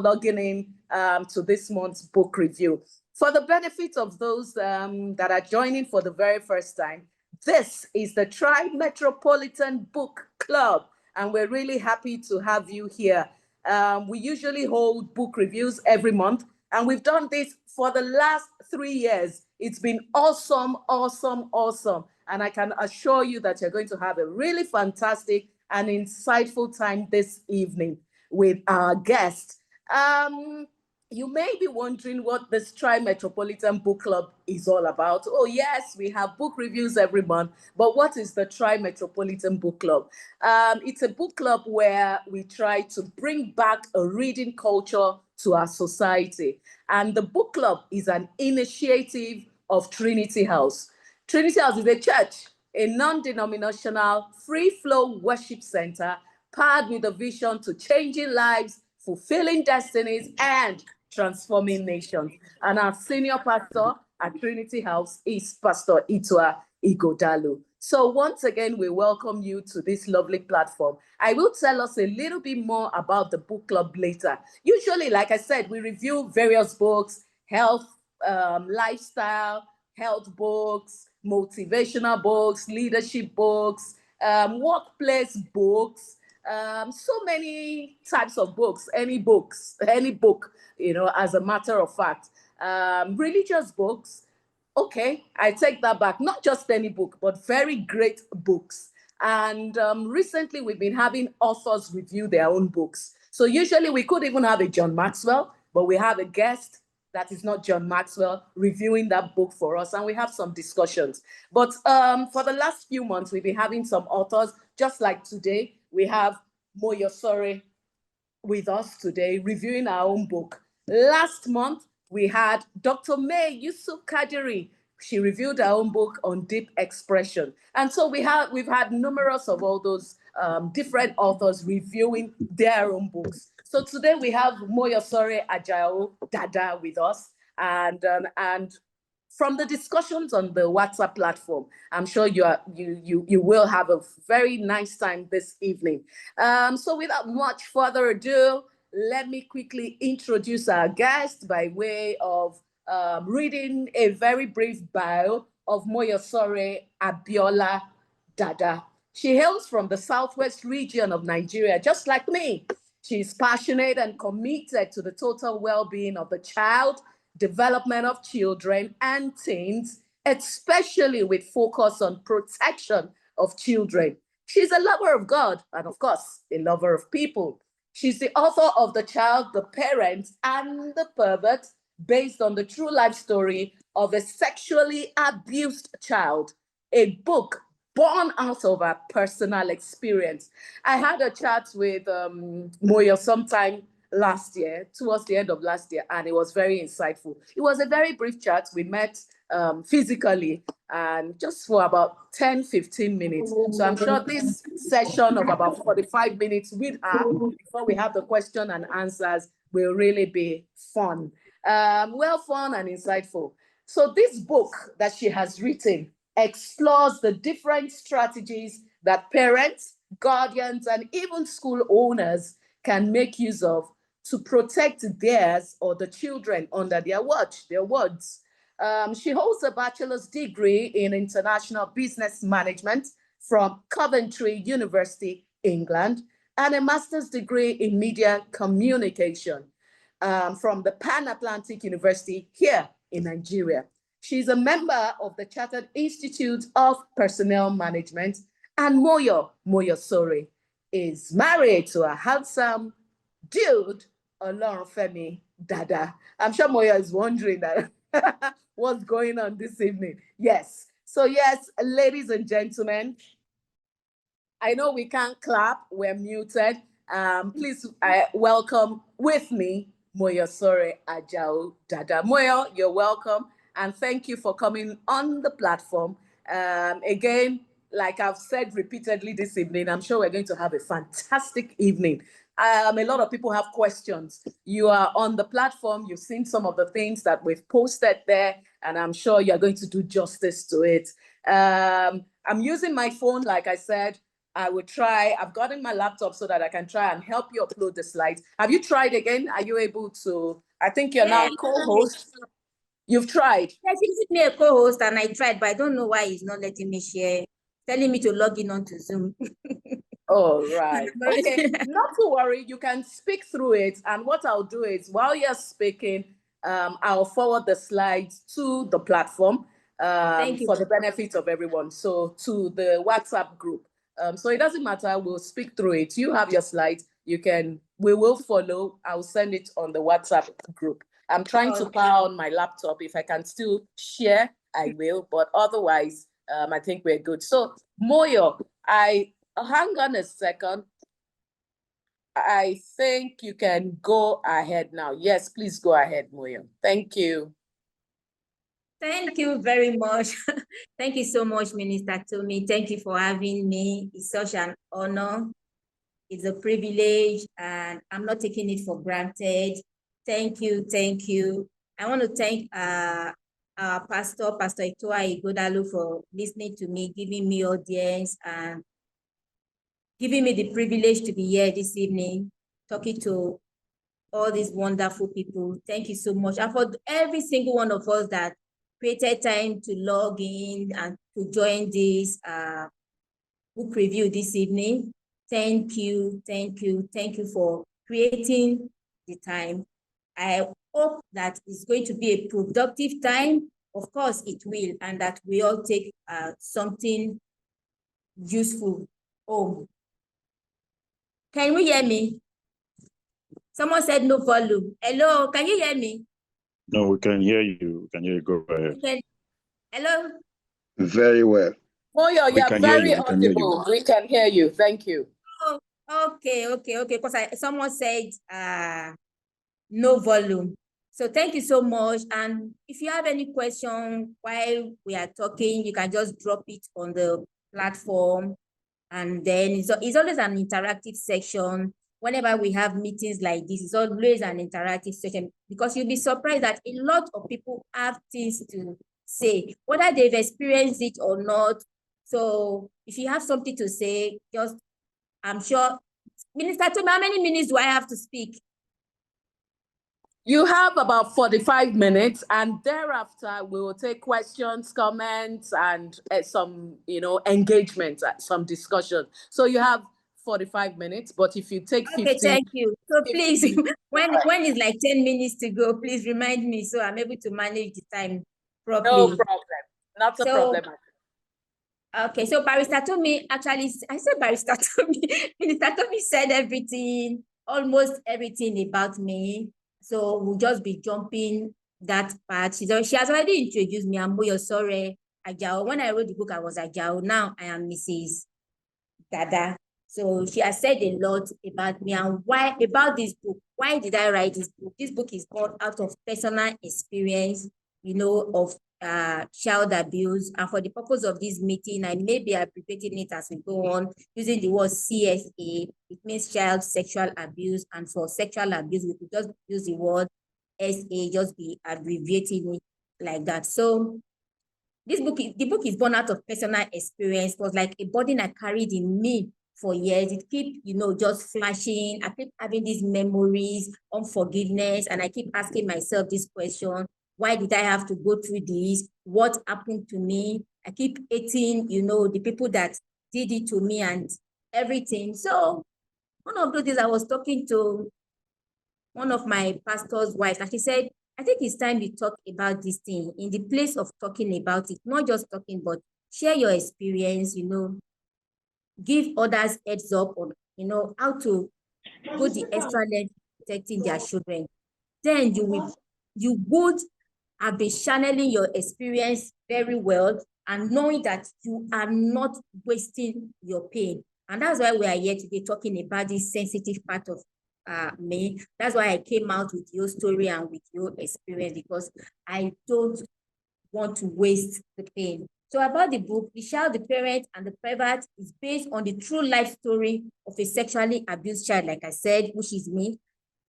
logging in to this month's book review. For the benefit of those that are joining for the very first time, this is the TRI-METROPOLITAN Book Club, and we're really happy to have you here. We usually hold book reviews every month, and we've done this for the last 3 years. It's been awesome, awesome, awesome. And I can assure you that you're going to have a really fantastic and insightful time this evening with our guest. You may be wondering what this TRI-METROPOLITAN Book Club is all about. Oh, yes, we have book reviews every month, but what is the TRI-METROPOLITAN Book Club? It's a book club where we try to bring back a reading culture to our society. And the book club is an initiative of Trinity House. Trinity House is a church, a non-denominational, free-flow worship center powered with a vision to changing lives, fulfilling destinies, and transforming nations. And our senior pastor at Trinity House is Pastor Itua Igodalu. So once again, we welcome you to this lovely platform. I will tell us a little bit more about the book club later. Usually, like I said, we review various books, health, lifestyle, health books, motivational books, leadership books, workplace books, so many types of books, any book, as a matter of fact. Religious books, okay, I take that back. Not just any book, but very great books. And recently we've been having authors review their own books. So usually we could even have a John Maxwell, but we have a guest that is not John Maxwell reviewing that book for us, and we have some discussions. But for the last few months, we've been having some authors, just like today. We have Moyosore with us today, reviewing our own book. Last month, we had Dr. May Yusuf Kadiri. She reviewed her own book on deep expression. And so we've had numerous of all those different authors reviewing their own books. So today we have Moyosore Ajao Dada with us, and from the discussions on the WhatsApp platform, I'm sure you will have a very nice time this evening. So without much further ado, let me quickly introduce our guest by way of reading a very brief bio of Moyosore Abiola Dada. She hails from the southwest region of Nigeria, just like me. She's passionate and committed to the total well-being of the child, development of children and teens, especially with focus on protection of children. She's a lover of God and, of course, a lover of people. She's the author of The Child, the Parent, and the Pervert, based on the true life story of a sexually abused child, a book born out of her personal experience. I had a chat with Moyo sometime last year, towards the end of last year, and it was very insightful. It was a very brief chat. We met physically and just for about 10, 15 minutes. So I'm sure this session of about 45 minutes with her before we have the question and answers will really be fun. Fun and insightful. So this book that she has written explores the different strategies that parents, guardians, and even school owners can make use of to protect theirs or the children under their watch, their words. She holds a bachelor's degree in international business management from Coventry University, England, and a master's degree in media communication from the Pan-Atlantic University here in Nigeria. She's a member of the Chartered Institute of Personnel Management, and Moyosore is married to a handsome dude, Olorunfemi Dada. I'm sure Moyo is wondering that what's going on this evening. Yes. So yes, ladies and gentlemen, I know we can't clap, we're muted. Please welcome with me, Moyosore Ajao Dada. Moyo, you're welcome. And thank you for coming on the platform. Again, like I've said repeatedly this evening, I'm sure we're going to have a fantastic evening. A lot of people have questions. You are on the platform, you've seen some of the things that we've posted there, and I'm sure you're going to do justice to it. I'm using my phone, like I said. I will try. I've gotten my laptop so that I can try and help you upload the slides. Have you tried again? Are you able to? I think you're now co-host. You've tried. Yes, he made me a co-host and I tried, but I don't know why he's not letting me share, telling me to log in onto Zoom. Oh, right. Okay, not to worry. You can speak through it. And what I'll do is while you're speaking, I'll forward the slides to the platform Thank you. for the benefit of everyone. So to the WhatsApp group. So it doesn't matter. We'll speak through it. You have your slides. We will follow. I'll send it on the WhatsApp group. I'm trying to power on my laptop. If I can still share, I will. But otherwise, I think we're good. So Moyo, hang on a second. I think you can go ahead now. Yes, please go ahead, Moyo. Thank you. Thank you very much. Thank you so much, Minister Tomi. Thank you for having me. It's such an honor. It's a privilege, and I'm not taking it for granted. Thank you. Thank you. I want to thank our Pastor Itoa Igodalu, for listening to me, giving me audience, and giving me the privilege to be here this evening, talking to all these wonderful people. Thank you so much. And for every single one of us that created time to log in and to join this book review this evening, thank you, thank you, thank you for creating the time. I hope that it's going to be a productive time. Of course, it will, and that we all take something useful home. Can we hear me? Someone said no volume. Hello, can you hear me? No, we can hear you. We can hear you. Go ahead. Hello? Very well. Moyo, you're very audible. We can hear you. Thank you. Oh, okay. Because someone said no volume. So thank you so much. And if you have any question while we are talking, you can just drop it on the platform. And then it's always an interactive section. Whenever we have meetings like this, it's always an interactive section, because you'll be surprised that a lot of people have things to say, whether they've experienced it or not. So if you have something to say, I'm sure, Minister Tomi, how many minutes do I have to speak? You have about 45 minutes, and thereafter we will take questions, comments, and some, engagement, some discussion. So you have 45 minutes, but if you take 15... Okay, thank you. So please, when it's like 10 minutes to go, please remind me so I'm able to manage the time properly. No problem. Not a problem. Okay, so Barrister Tomi, actually, I said Barrister Tomi. Minister Tomi said everything, almost everything about me. So we'll just be jumping that part. She has already introduced me. I'm Moyo Sore Ajao. When I wrote the book, I was Ajao. Now I am Mrs. Dada. So she has said a lot about me and why about this book. Why did I write this book? This book is born out of personal experience, of child abuse. And for the purpose of this meeting, I may be abbreviating it as we go on, using the word CSA. It means child sexual abuse. And for sexual abuse, we could just use the word SA, just be abbreviating it like that. So the book is born out of personal experience. It was like a burden I carried in me for years. It keep, just flashing. I keep having these memories, unforgiveness, and I keep asking myself this question: why did I have to go through this? What happened to me? I keep hating, the people that did it to me and everything. So one of those days I was talking to one of my pastor's wives, and she said, I think it's time you talk about this thing. In the place of talking about it, not just talking, but share your experience, give others heads up on, how to go the extra length protecting their children. Then you would have been channeling your experience very well and knowing that you are not wasting your pain. And that's why we are here today talking about this sensitive part of me. That's why I came out with your story and with your experience, because I don't want to waste the pain. So about the book, The Child, the Parent, and the Pervert is based on the true life story of a sexually abused child, like I said, which is me.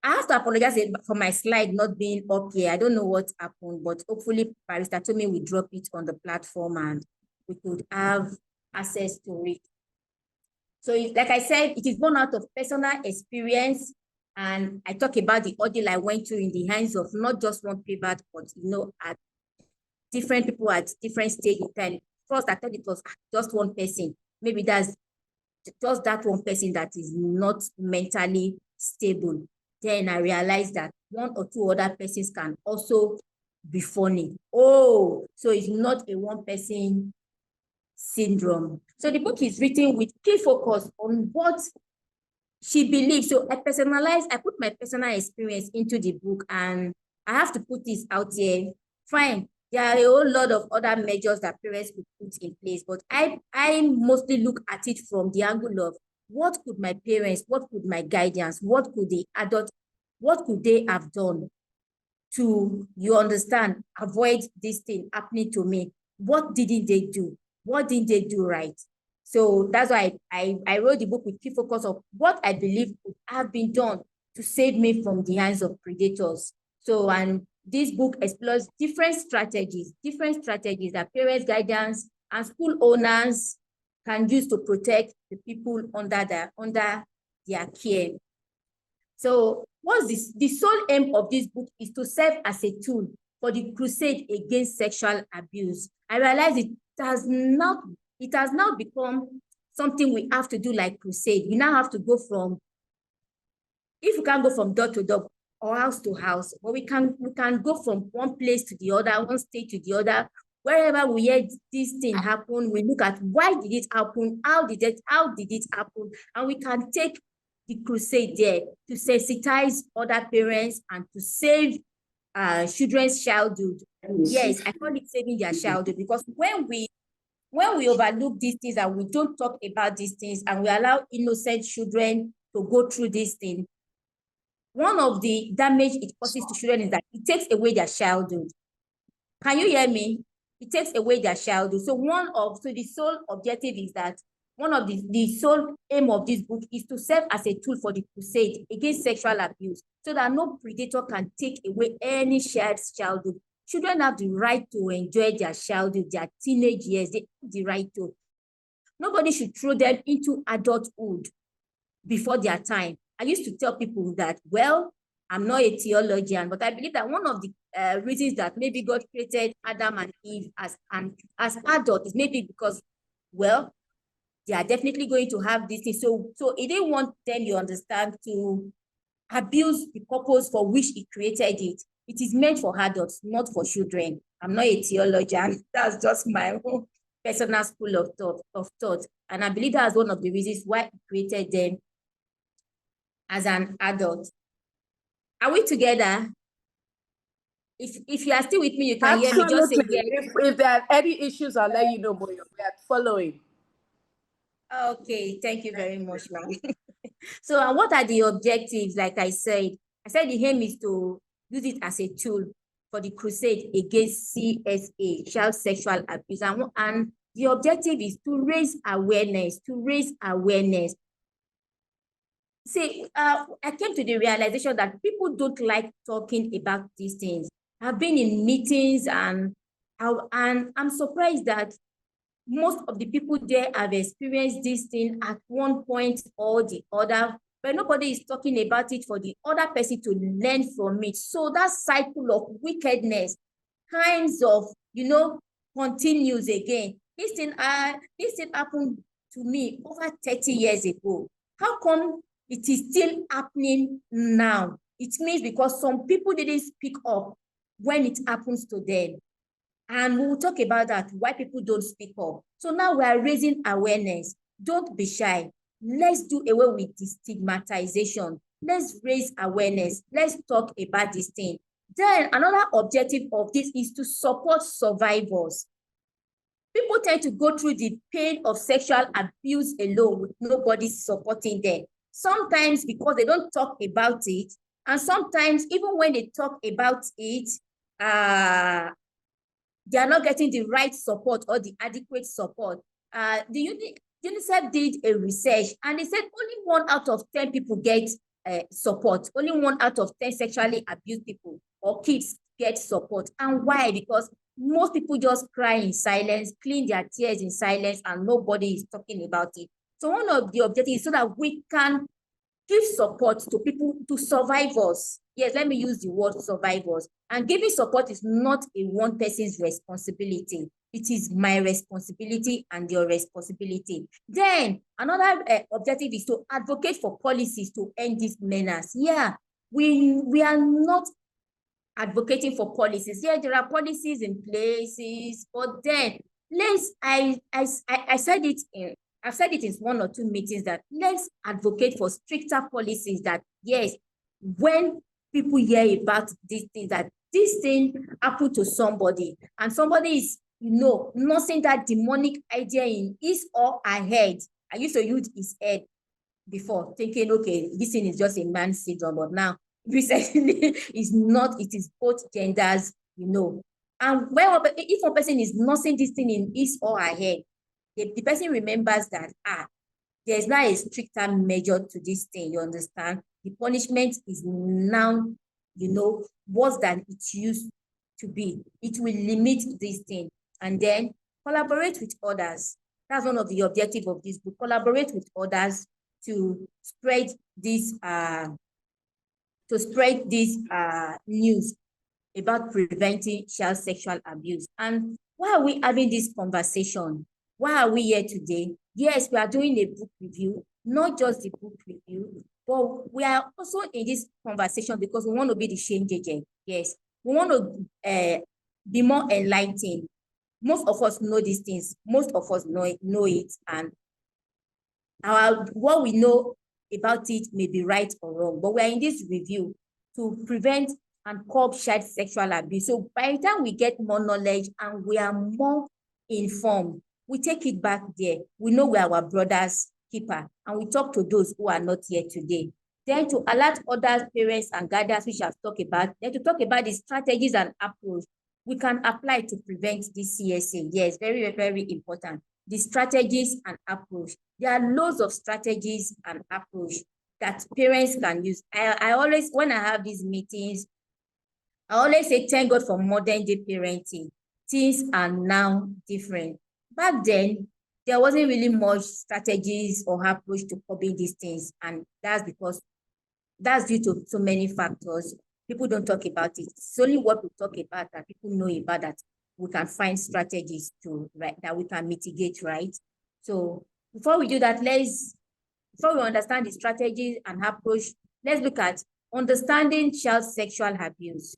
I have to apologize for my slide not being up here. I don't know what happened, but hopefully Barrister Tomi will drop it on the platform and we could have access to it. So like I said, it is born out of personal experience. And I talk about the ordeal I went through in the hands of not just one pervert, but at different people at different stage in time. First, I thought it was just one person. Maybe that's just that one person that is not mentally stable. Then I realized that one or two other persons can also be funny. Oh, so it's not a one person syndrome. So the book is written with key focus on what she believes. So I put my personal experience into the book, and I have to put this out here. Fine, there are a whole lot of other measures that parents could put in place, but I mostly look at it from the angle of what could my parents, what could my guidance, what could the adult, what could they have done to, you understand, avoid this thing happening to me? What didn't they do? What didn't they do right? So that's why I wrote the book with key focus of what I believe could have been done to save me from the hands of predators. So, and this book explores different strategies that parents, guidance, and school owners can use to protect the people under their care. So what's this? The sole aim of this book is to serve as a tool for the crusade against sexual abuse. I realize it has now become something we have to do like crusade. We now have to go from, if we can't go from door to door or house to house, but we can go from one place to the other, one state to the other. Wherever we hear this thing happen, we look at why did it happen, how did it happen, and we can take the crusade there to sensitize other parents and to save children's childhood. Yes, I call it saving their childhood, because when we overlook these things and we don't talk about these things and we allow innocent children to go through this thing, one of the damage it causes to children is that it takes away their childhood. Can you hear me? It takes away their childhood. So the sole objective is that one of the sole aim of this book is to serve as a tool for the crusade against sexual abuse, so that no predator can take away any child's childhood. Children have the right to enjoy their childhood, their teenage years. They have the right to. Nobody should throw them into adulthood before their time. I used to tell people that, well, I'm not a theologian, but I believe that one of the reasons that maybe God created Adam and Eve as adults is maybe because, well, they are definitely going to have this thing. So he didn't want them, you understand, to abuse the purpose for which he created it. It is meant for adults, not for children. I'm not a theologian. That's just my own personal school of thought. And I believe that's one of the reasons why he created them as an adult. Are we together? If you are still with me, you can hear me. Just say yes. If there are any issues, I'll let you know, Moyo. We are following. Okay, thank you very much, ma'am. So what are the objectives? Like I said the aim is to use it as a tool for the crusade against CSA, child sexual abuse. And the objective is to raise awareness, See, I came to the realization that people don't like talking about these things. I've been in meetings and I'm surprised that most of the people there have experienced this thing at one point or the other, but nobody is talking about it for the other person to learn from it. So that cycle of wickedness kinds of, continues again. This thing happened to me over 30 years ago. How come it is still happening now? It means because some people didn't speak up when it happens to them. And we will talk about that, why people don't speak up. So now we are raising awareness. Don't be shy. Let's do away with the stigmatization. Let's raise awareness. Let's talk about this thing. Then another objective of this is to support survivors. People tend to go through the pain of sexual abuse alone with nobody supporting them. Sometimes because they don't talk about it, and sometimes even when they talk about it, they are not getting the right support or the adequate support. The UNICEF did a research and they said only 1 out of 10 people get support. Only 1 out of 10 sexually abused people or kids get support. And why? Because most people just cry in silence, clean their tears in silence, and nobody is talking about it. So one of the objectives is so that we can give support to people, to survivors. Yes, let me use the word survivors. And giving support is not a one person's responsibility. It is my responsibility and your responsibility. Then another objective is to advocate for policies to end this menace. Yeah, we are not advocating for policies. Yeah, there are policies in places, but then I said it in, I've said it in one or two meetings that let's advocate for stricter policies that, yes, when people hear about these things, that this thing happened to somebody and somebody is, nursing that demonic idea in his or her head. I used to use his head before, thinking, okay, this thing is just a man's syndrome, but now recently it's not, it is both genders, And if one person is nursing this thing in his or her head, the person remembers that, there's now a stricter measure to this thing, you understand? The punishment is now, worse than it used to be. It will limit this thing. And then collaborate with others. That's one of the objectives of this book. Collaborate with others to spread this news about preventing child sexual abuse. And why are we having this conversation? Why are we here today? Yes, we are doing a book review, not just the book review, but we are also in this conversation because we want to be the change agent. Yes, we want to be more enlightened. Most of us know these things. Most of us know it, and what we know about it may be right or wrong, but we are in this review to prevent and curb child sexual abuse. So by the time we get more knowledge and we are more informed, we take it back there. We know we're our brother's keeper, and we talk to those who are not here today. Then to alert other parents and guardians, which I've talked about, then to talk about the strategies and approach we can apply to prevent this CSA. Yes, very, very important. The strategies and approach. There are loads of strategies and approach that parents can use. I always, when I have these meetings, I always say, thank God for modern day parenting. Things are now different. Back then, there wasn't really much strategies or approach to copy these things. And that's due to so many factors. People don't talk about it. It's only what we talk about that people know about, that we can find strategies to, right, that we can mitigate, right? So before we do that, before we understand the strategies and approach, let's look at understanding child sexual abuse.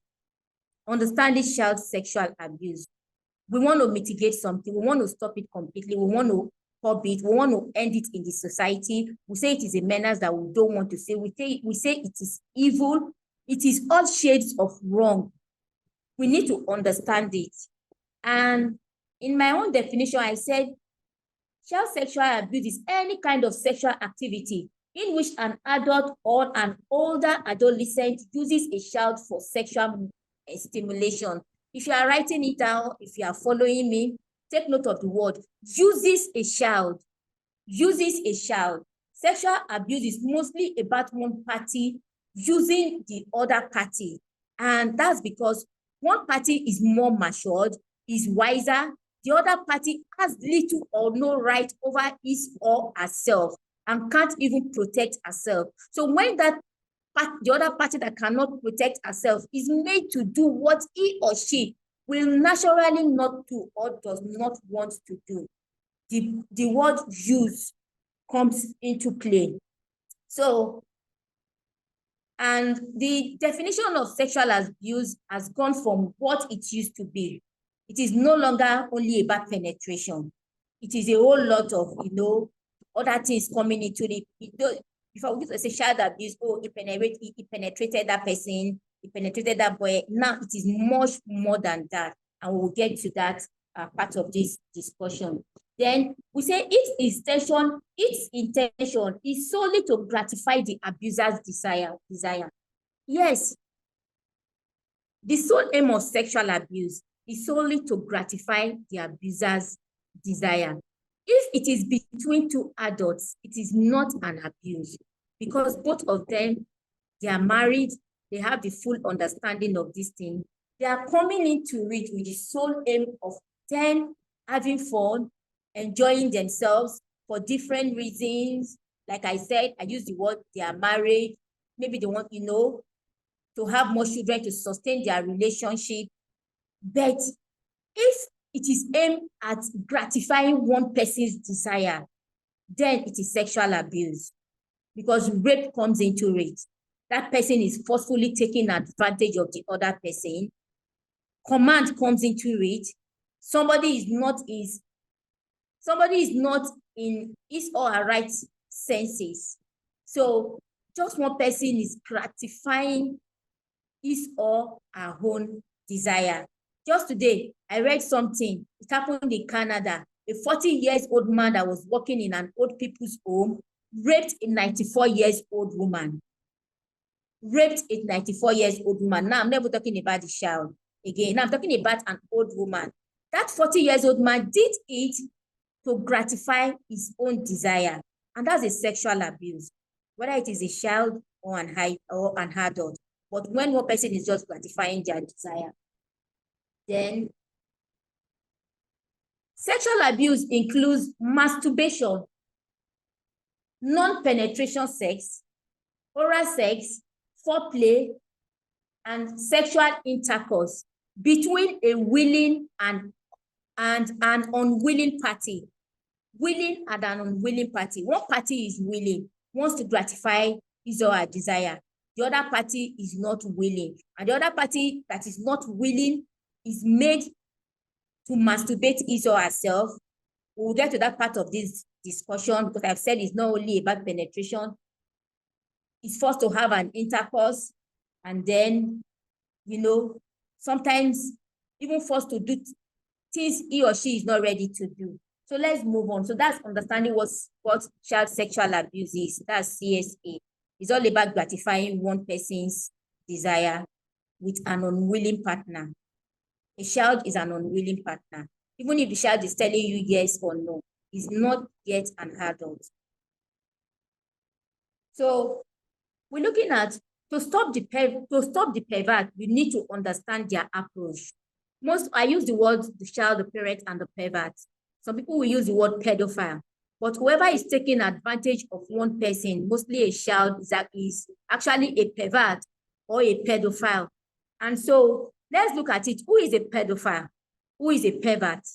Understanding child sexual abuse. We want to mitigate something. We want to stop it completely. We want to curb it. We want to end it in the society. We say it is a menace that we don't want to say. We say it is evil. It is all shades of wrong. We need to understand it. And in my own definition, I said, child sexual abuse is any kind of sexual activity in which an adult or an older adolescent uses a child for sexual stimulation. If you are writing it down, if you are following me, take note of the word, uses a child. Uses a child. Sexual abuse is mostly about one party using the other party. And that's because one party is more matured, is wiser. The other party has little or no right over his or herself and can't even protect herself. So when the other party that cannot protect herself is made to do what he or she will naturally not do or does not want to do, the word use comes into play. So, and the definition of sexual abuse has gone from what it used to be. It is no longer only about penetration. It is a whole lot of, other things coming into it. Before we used to say child abuse, he penetrated that person, he penetrated that boy. Now it is much more than that. And we'll get to that part of this discussion. Then we say its intention is solely to gratify the abuser's desire. Yes, the sole aim of sexual abuse is solely to gratify the abuser's desire. If it is between two adults, it is not an abuse because both of them, they are married, they have the full understanding of this thing. They are coming into it with the sole aim of them having fun, enjoying themselves, for different reasons. Like I said, I use the word they are married. Maybe they want, to have more children to sustain their relationship. But if it is aimed at gratifying one person's desire, then it is sexual abuse, because rape comes into it. That person is forcefully taking advantage of the other person. Command comes into it. Somebody is not in his or her right senses. So just one person is gratifying his or her own desire. Just today, I read something. It happened in Canada. A 40-year-old man that was working in an old people's home raped a 94-year-old woman. Raped a 94-year-old woman. Now, I'm never talking about the child again. Now, I'm talking about an old woman. That 40-year-old man did it to gratify his own desire. And that's a sexual abuse, whether it is a child or an adult. But when one person is just gratifying their desire, then sexual abuse includes masturbation, non-penetration sex, oral sex, foreplay, and sexual intercourse between a willing and an unwilling party. Willing and an unwilling party. One party is willing, wants to gratify his or her desire. The other party is not willing. And the other party that is not willing is made to masturbate his or herself. We'll get to that part of this discussion, because I've said it's not only about penetration. It's forced to have an intercourse, and then, sometimes even forced to do things he or she is not ready to do. So let's move on. So that's understanding what child sexual abuse is. That's CSA. It's all about gratifying one person's desire with an unwilling partner. A child is an unwilling partner. Even if the child is telling you yes or no, he's not yet an adult. So we're looking at, to stop the pervert, we need to understand their approach. I use the word the child, the parent, and the pervert. Some people will use the word pedophile. But whoever is taking advantage of one person, mostly a child, is actually a pervert or a pedophile. And so let's look at it. Who is a pedophile? Who is a pervert?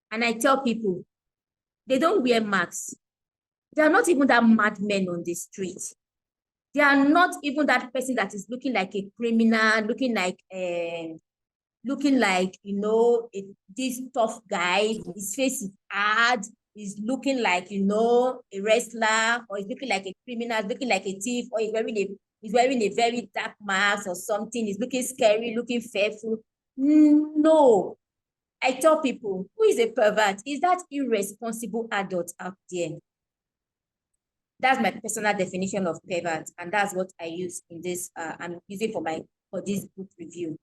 And I tell people, they don't wear masks. They are not even that madmen on the street. They are not even that person that is looking like a criminal, looking like this tough guy. His face is hard. He's looking like, a wrestler, or he's looking like a criminal, looking like a thief, or he's wearing a very dark mask or something. He's looking scary, looking fearful. No. I tell people, who is a pervert? Is that irresponsible adult out there? That's my personal definition of pervert, and that's what I use in this. I'm using for this book review.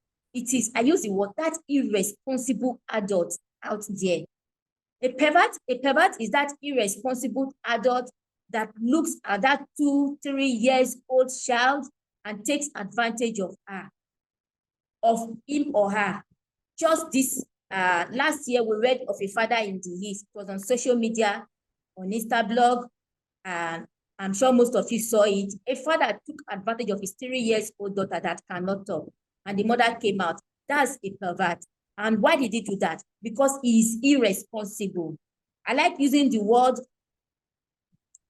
I use the word, that irresponsible adult out there. A pervert is that irresponsible adult that looks at that 2-3 years old child and takes advantage of him or her. Just this last year, we read of a father in the East. It was on social media, on Instablog, and I'm sure most of you saw it. A father took advantage of his 3 years old daughter that cannot talk, and the mother came out. That's a pervert. And why did he do that? Because he is irresponsible. I like using the word,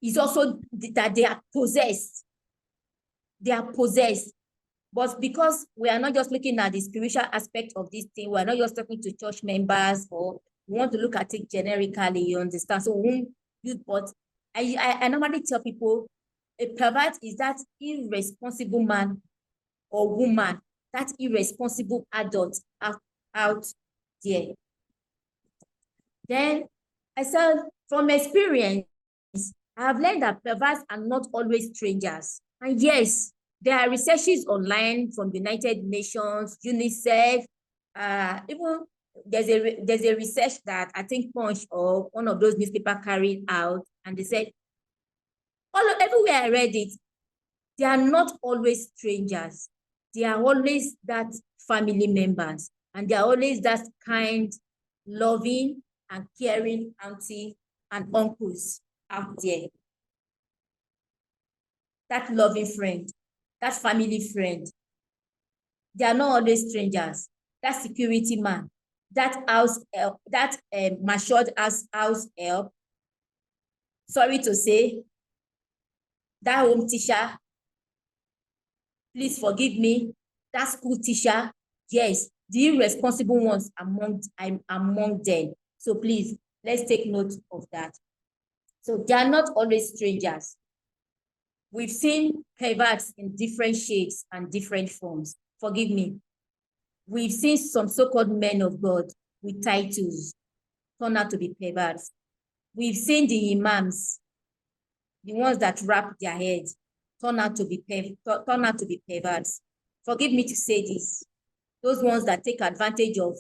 is also that they are possessed. They are possessed. But because we are not just looking at the spiritual aspect of this thing, we are not just talking to church members, or we want to look at it generically, you understand? So we won't use, but I normally tell people, a pervert is that irresponsible man or woman, that irresponsible adult out there. Then I said, from experience, I have learned that perverts are not always strangers. And yes, there are researches online from the United Nations, UNICEF, even there's a research that I think Punch or one of those newspapers carried out, and they said, everywhere I read it, they are not always strangers. They are always that family members, and they are always that kind, loving, and caring auntie and uncles out there. That loving friend, that family friend. They are not always strangers. That security man, that house help, that matured house help. Sorry to say, that home teacher, please forgive me, that school teacher, yes, the irresponsible ones I'm among them. So please, let's take note of that. So they are not always strangers. We've seen perverts in different shades and different forms. Forgive me. We've seen some so-called men of God with titles turn out to be perverts. We've seen the imams, the ones that wrap their heads, turn out to be perverts. Forgive me to say this. Those ones that take advantage of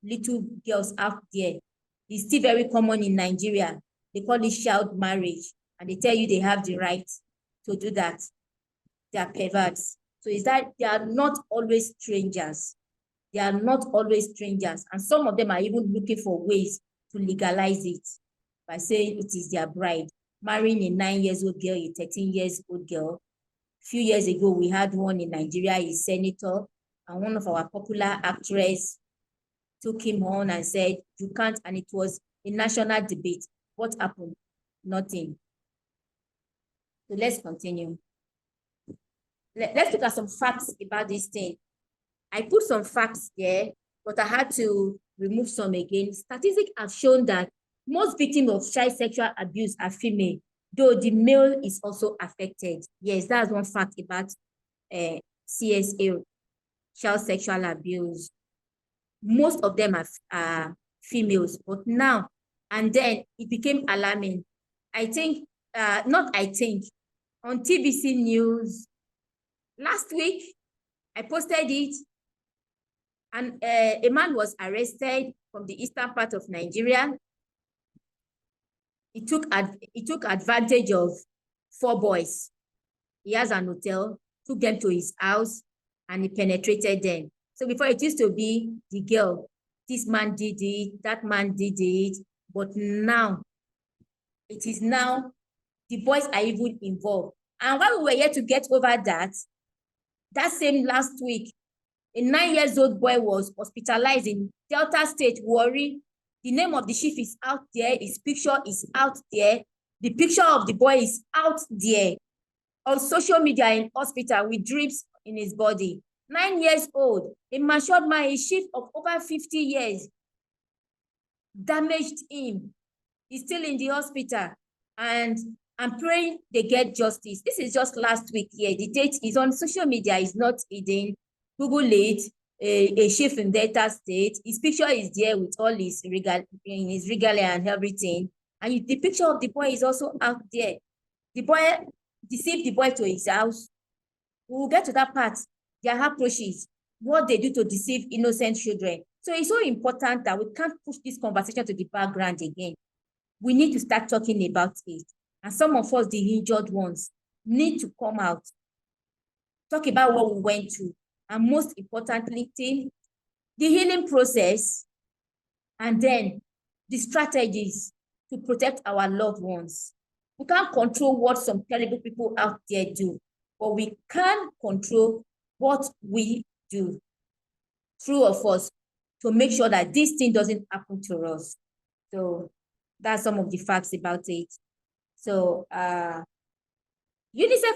little girls out there. It's still very common in Nigeria. They call it child marriage, and they tell you they have the right to do that. They are perverts. So is that they are not always strangers. They are not always strangers. And some of them are even looking for ways to legalize it by saying it is their bride. Marrying a 9-year-old girl, a 13-year-old girl. A few years ago, we had one in Nigeria, a senator, and one of our popular actresses took him on and said, you can't, and it was a national debate. What happened? Nothing. So let's continue. Let's look at some facts about this thing. I put some facts there, but I had to remove some again. Statistics have shown that most victims of child sexual abuse are female, though the male is also affected. Yes, that's one fact about CSA, child sexual abuse. Most of them are females, but now and then it became alarming. I think, on TBC News last week, I posted it, and a man was arrested from the eastern part of Nigeria. He took advantage of 4 boys. He has an hotel, took them to his house, and he penetrated them. So before, it used to be the girl. This man did it, that man did it, but now, it is now the boys are even involved. And while we were yet to get over that same last week, a 9-year-old boy was hospitalized in Delta State, Warri. The name of the chief is out there. His picture is out there. The picture of the boy is out there on social media in hospital with drips in his body. 9 years old, a matured man, a chief of over 50 years, damaged him. He's still in the hospital, and I'm praying they get justice. This is just last week here. The date is on social media, is not hidden. Google it, a chief in Delta State. His picture is there with all his regalia and everything. And the picture of the boy is also out there. The boy deceived the boy to his house. We will get to that part. Their approaches, what they do to deceive innocent children. So it's so important that we can't push this conversation to the background again. We need to start talking about it. And some of us, the injured ones, need to come out, talk about what we went through, and most importantly, the healing process, and then the strategies to protect our loved ones. We can't control what some terrible people out there do, but we can control what we do, through of us, to make sure that this thing doesn't happen to us. So that's some of the facts about it. So UNICEF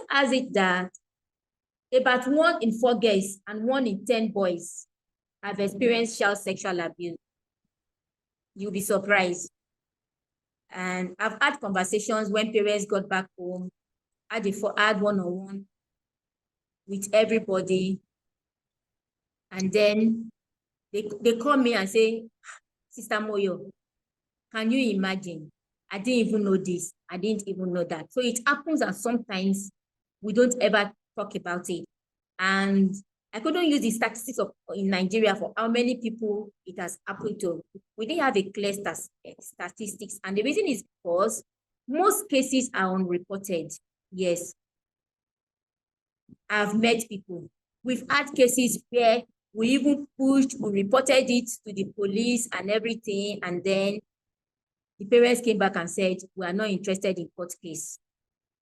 has it that about 1 in 4 girls and 1 in 10 boys have experienced child sexual abuse. You'll be surprised. And I've had conversations when parents got back home, had one-on-one with everybody. And then they call me and say, Sister Moyo, can you imagine? I didn't even know this. I didn't even know that. So it happens, and sometimes we don't ever talk about it. And I couldn't use the statistics in Nigeria for how many people it has happened to. We didn't have a clear statistics. And the reason is because most cases are unreported. Yes. I've met people. We've had cases where we even pushed, we reported it to the police and everything, and then The parents came back and said, we are not interested in court case.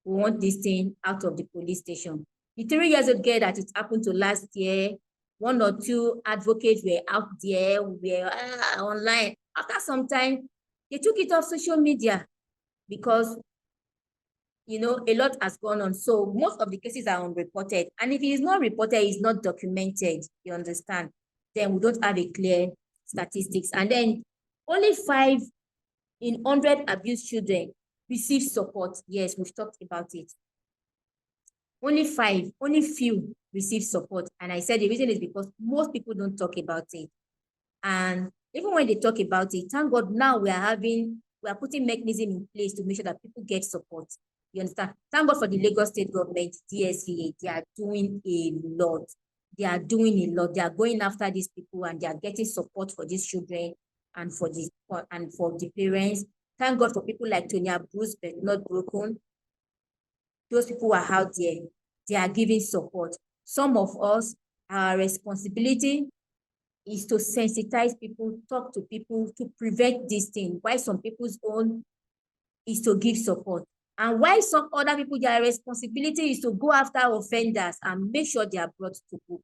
We want this thing out of the police station. The 3 years old girl that it happened to last year, 1 or 2 advocates were out there, were online. After some time, they took it off social media because, you know, a lot has gone on. So most of the cases are unreported. And if it is not reported, it's not documented, you understand? Then we don't have a clear statistics. And then only 5 in 100 abused children receive support. Yes, we've talked about it. Only 5, only few receive support. And I said the reason is because most people don't talk about it. And even when they talk about it, thank God now we are putting mechanism in place to make sure that people get support. You understand? Thank God for the Lagos State government, DSVA, they are doing a lot. They are doing a lot. They are going after these people and they are getting support for these children and for the parents. Thank God for people like Tonya Bruce, but not broken. Those people are out there. They are giving support. Some of us, our responsibility is to sensitize people, talk to people to prevent this thing. Why some people's own is to give support. And why some other people, their responsibility is to go after offenders and make sure they are brought to book.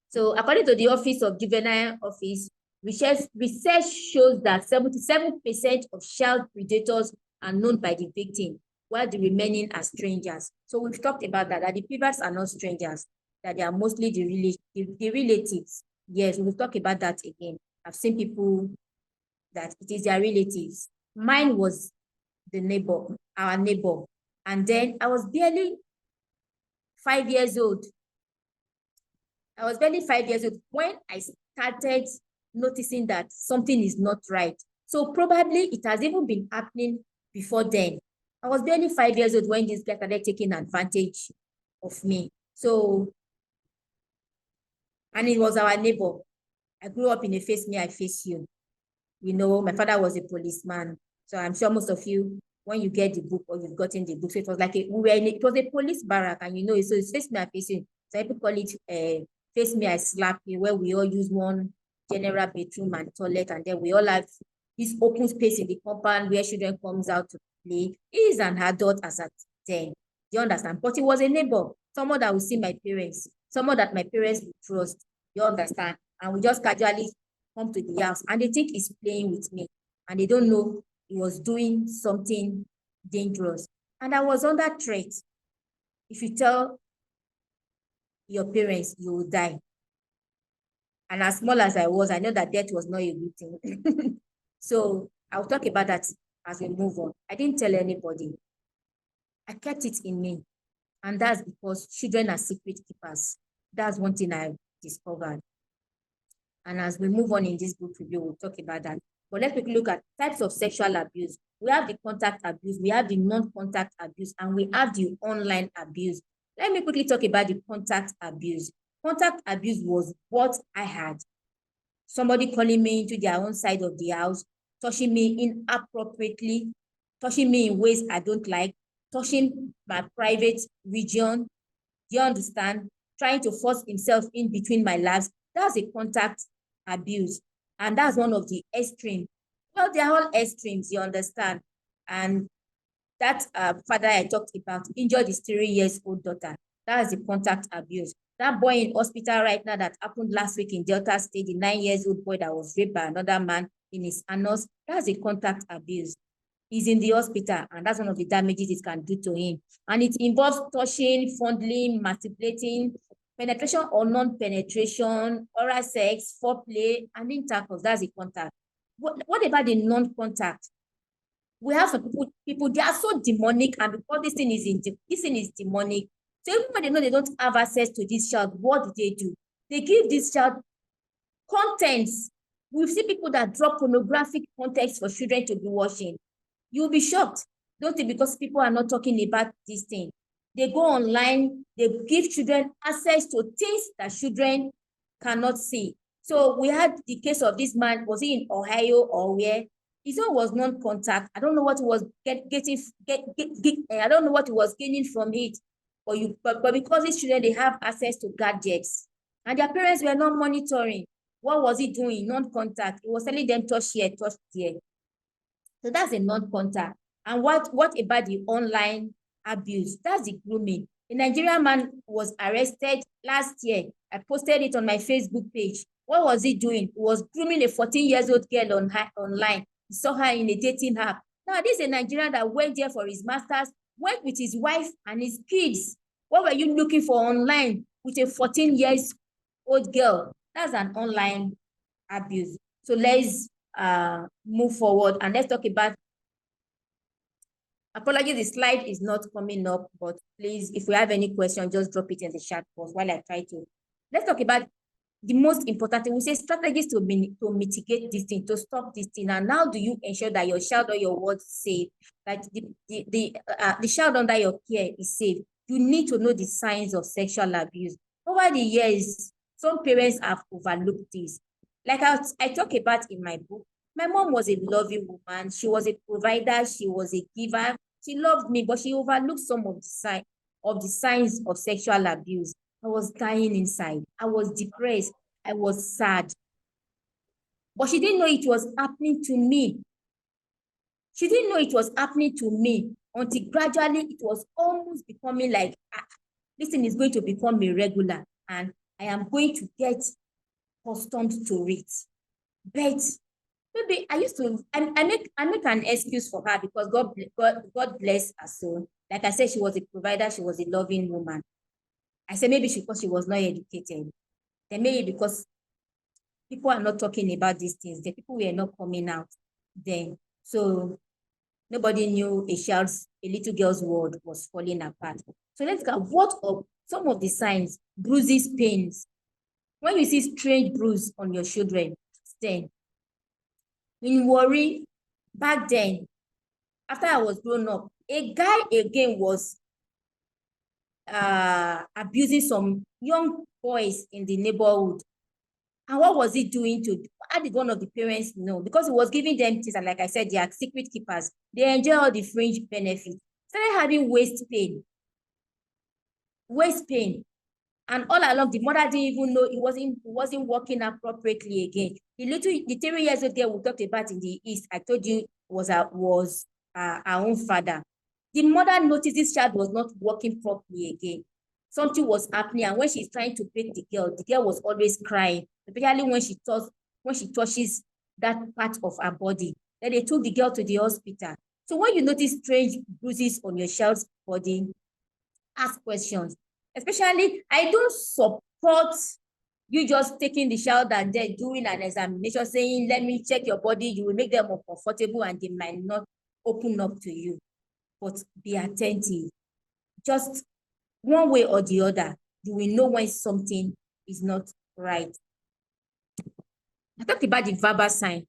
So according to the Office of Juvenile Office, research shows that 77% of child predators are known by the victim, while the remaining are strangers. So we've talked about that the perverts are not strangers, that they are mostly the relatives. Yes, we'll talk about that again. I've seen people that it is their relatives. Mine was the neighbor, our neighbor. And then I was barely 5 years old. I was barely 5 years old when I started noticing that something is not right. So probably it has even been happening before then. I was barely 5 years old when this guy started taking advantage of me. So, and it was our neighbor. I grew up in a face me, I face you. You know, my father was a policeman. So I'm sure most of you, when you get the book or you've gotten the book, so it was like it was a police barrack, and you know, so it's face me, I face you. So people call it face me, I slap you, where we all use one general bedroom and toilet, and then we all have this open space in the compound where children comes out to play. He is an adult as at 10. Do you understand? But he was a neighbor, someone that will see my parents, someone that my parents will trust. You understand? And we just casually come to the house and they think he's playing with me and they don't know he was doing something dangerous. And I was under threat. If you tell your parents, you will die. And as small as I was, I know that death was not a good thing. So I'll talk about that as we move on. I didn't tell anybody. I kept it in me. And that's because children are secret keepers. That's one thing I discovered. And as we move on in this book review, we'll talk about that. But let's quickly look at types of sexual abuse. We have the contact abuse, we have the non-contact abuse, and we have the online abuse. Let me quickly talk about the contact abuse. Contact abuse was what I had. Somebody calling me into their own side of the house, touching me inappropriately, touching me in ways I don't like, touching my private region. Do you understand? Trying to force himself in between my legs. That's a contact abuse. And that's one of the extremes. Well, they're all extremes, you understand? And that father I talked about injured his 3-year-old daughter. That is the contact abuse. That boy in hospital right now that happened last week in Delta State, the 9-year-old boy that was raped by another man in his anus, that's a contact abuse. He's in the hospital, and that's one of the damages it can do to him. And it involves touching, fondling, manipulating, penetration or non-penetration, oral sex, foreplay, and intercourse. That's a contact. What about the non-contact? We have some people, they are so demonic, and because this thing is demonic. So even when they know they don't have access to this child, what do? They give this child contents. We've seen people that drop pornographic contents for children to be watching. You'll be shocked, don't you? Because people are not talking about this thing. They go online, they give children access to things that children cannot see. So we had the case of this man, was he in Ohio or where? His own was non-contact. I don't know what he was I don't know what he was gaining from it. But because these children, they have access to gadgets and their parents were not monitoring. What was he doing? Non-contact. He was telling them touch here, touch there. So that's a non-contact. And what about the online abuse? That's the grooming. A Nigerian man was arrested last year. I posted it on my Facebook page. What was he doing? He was grooming a 14-year-old girl online. He saw her in a dating app. Now, this is a Nigerian that went there for his master's, went with his wife and his kids. What were you looking for online with a 14-year-old girl? That's an online abuse. So let's move forward and let's talk about. Apologies, the slide is not coming up, but please, if we have any question, just drop it in the chat box while I try to. Let's talk about the most important thing. We say strategies to mitigate this thing, to stop this thing. And how do you ensure that your child or your word is safe, that the child under your care is safe? You need to know the signs of sexual abuse. Over the years, some parents have overlooked this. Like I talk about in my book, my mom was a loving woman. She was a provider. She was a giver. She loved me, but she overlooked some of the signs of sexual abuse. I was dying inside. I was depressed. I was sad. But she didn't know it was happening to me. She didn't know it was happening to me until gradually it was almost becoming like, this thing is going to become irregular and I am going to get accustomed to it. But maybe I used to, I make an excuse for her because God bless her soul. Like I said, she was a provider. She was a loving woman. I said maybe because she was not educated. Then maybe because people are not talking about these things. The people were not coming out then. So nobody knew a little girl's world was falling apart. So let's go. What are some of the signs? Bruises, pains. When you see strange bruise on your children, then in worry, back then, after I was grown up, a guy again was abusing some young boys in the neighborhood. And what was he doing how did one of the parents know? Because he was giving them things, and like I said, they are secret keepers. They enjoy all the fringe benefits. Started having waist pain. And all along, the mother didn't even know it wasn't working appropriately again. The 3 years old girl we talked about in the East, I told you was our own father. The mother noticed this child was not working properly again. Something was happening, and when she's trying to break the girl was always crying, especially when she touches that part of her body. Then they took the girl to the hospital. So when you notice strange bruises on your child's body, ask questions. Especially, I don't support you just taking the child and then doing an examination, saying, let me check your body. You will make them uncomfortable and they might not open up to you. But be attentive. Just one way or the other, you will know when something is not right. I talked about the verbal sign.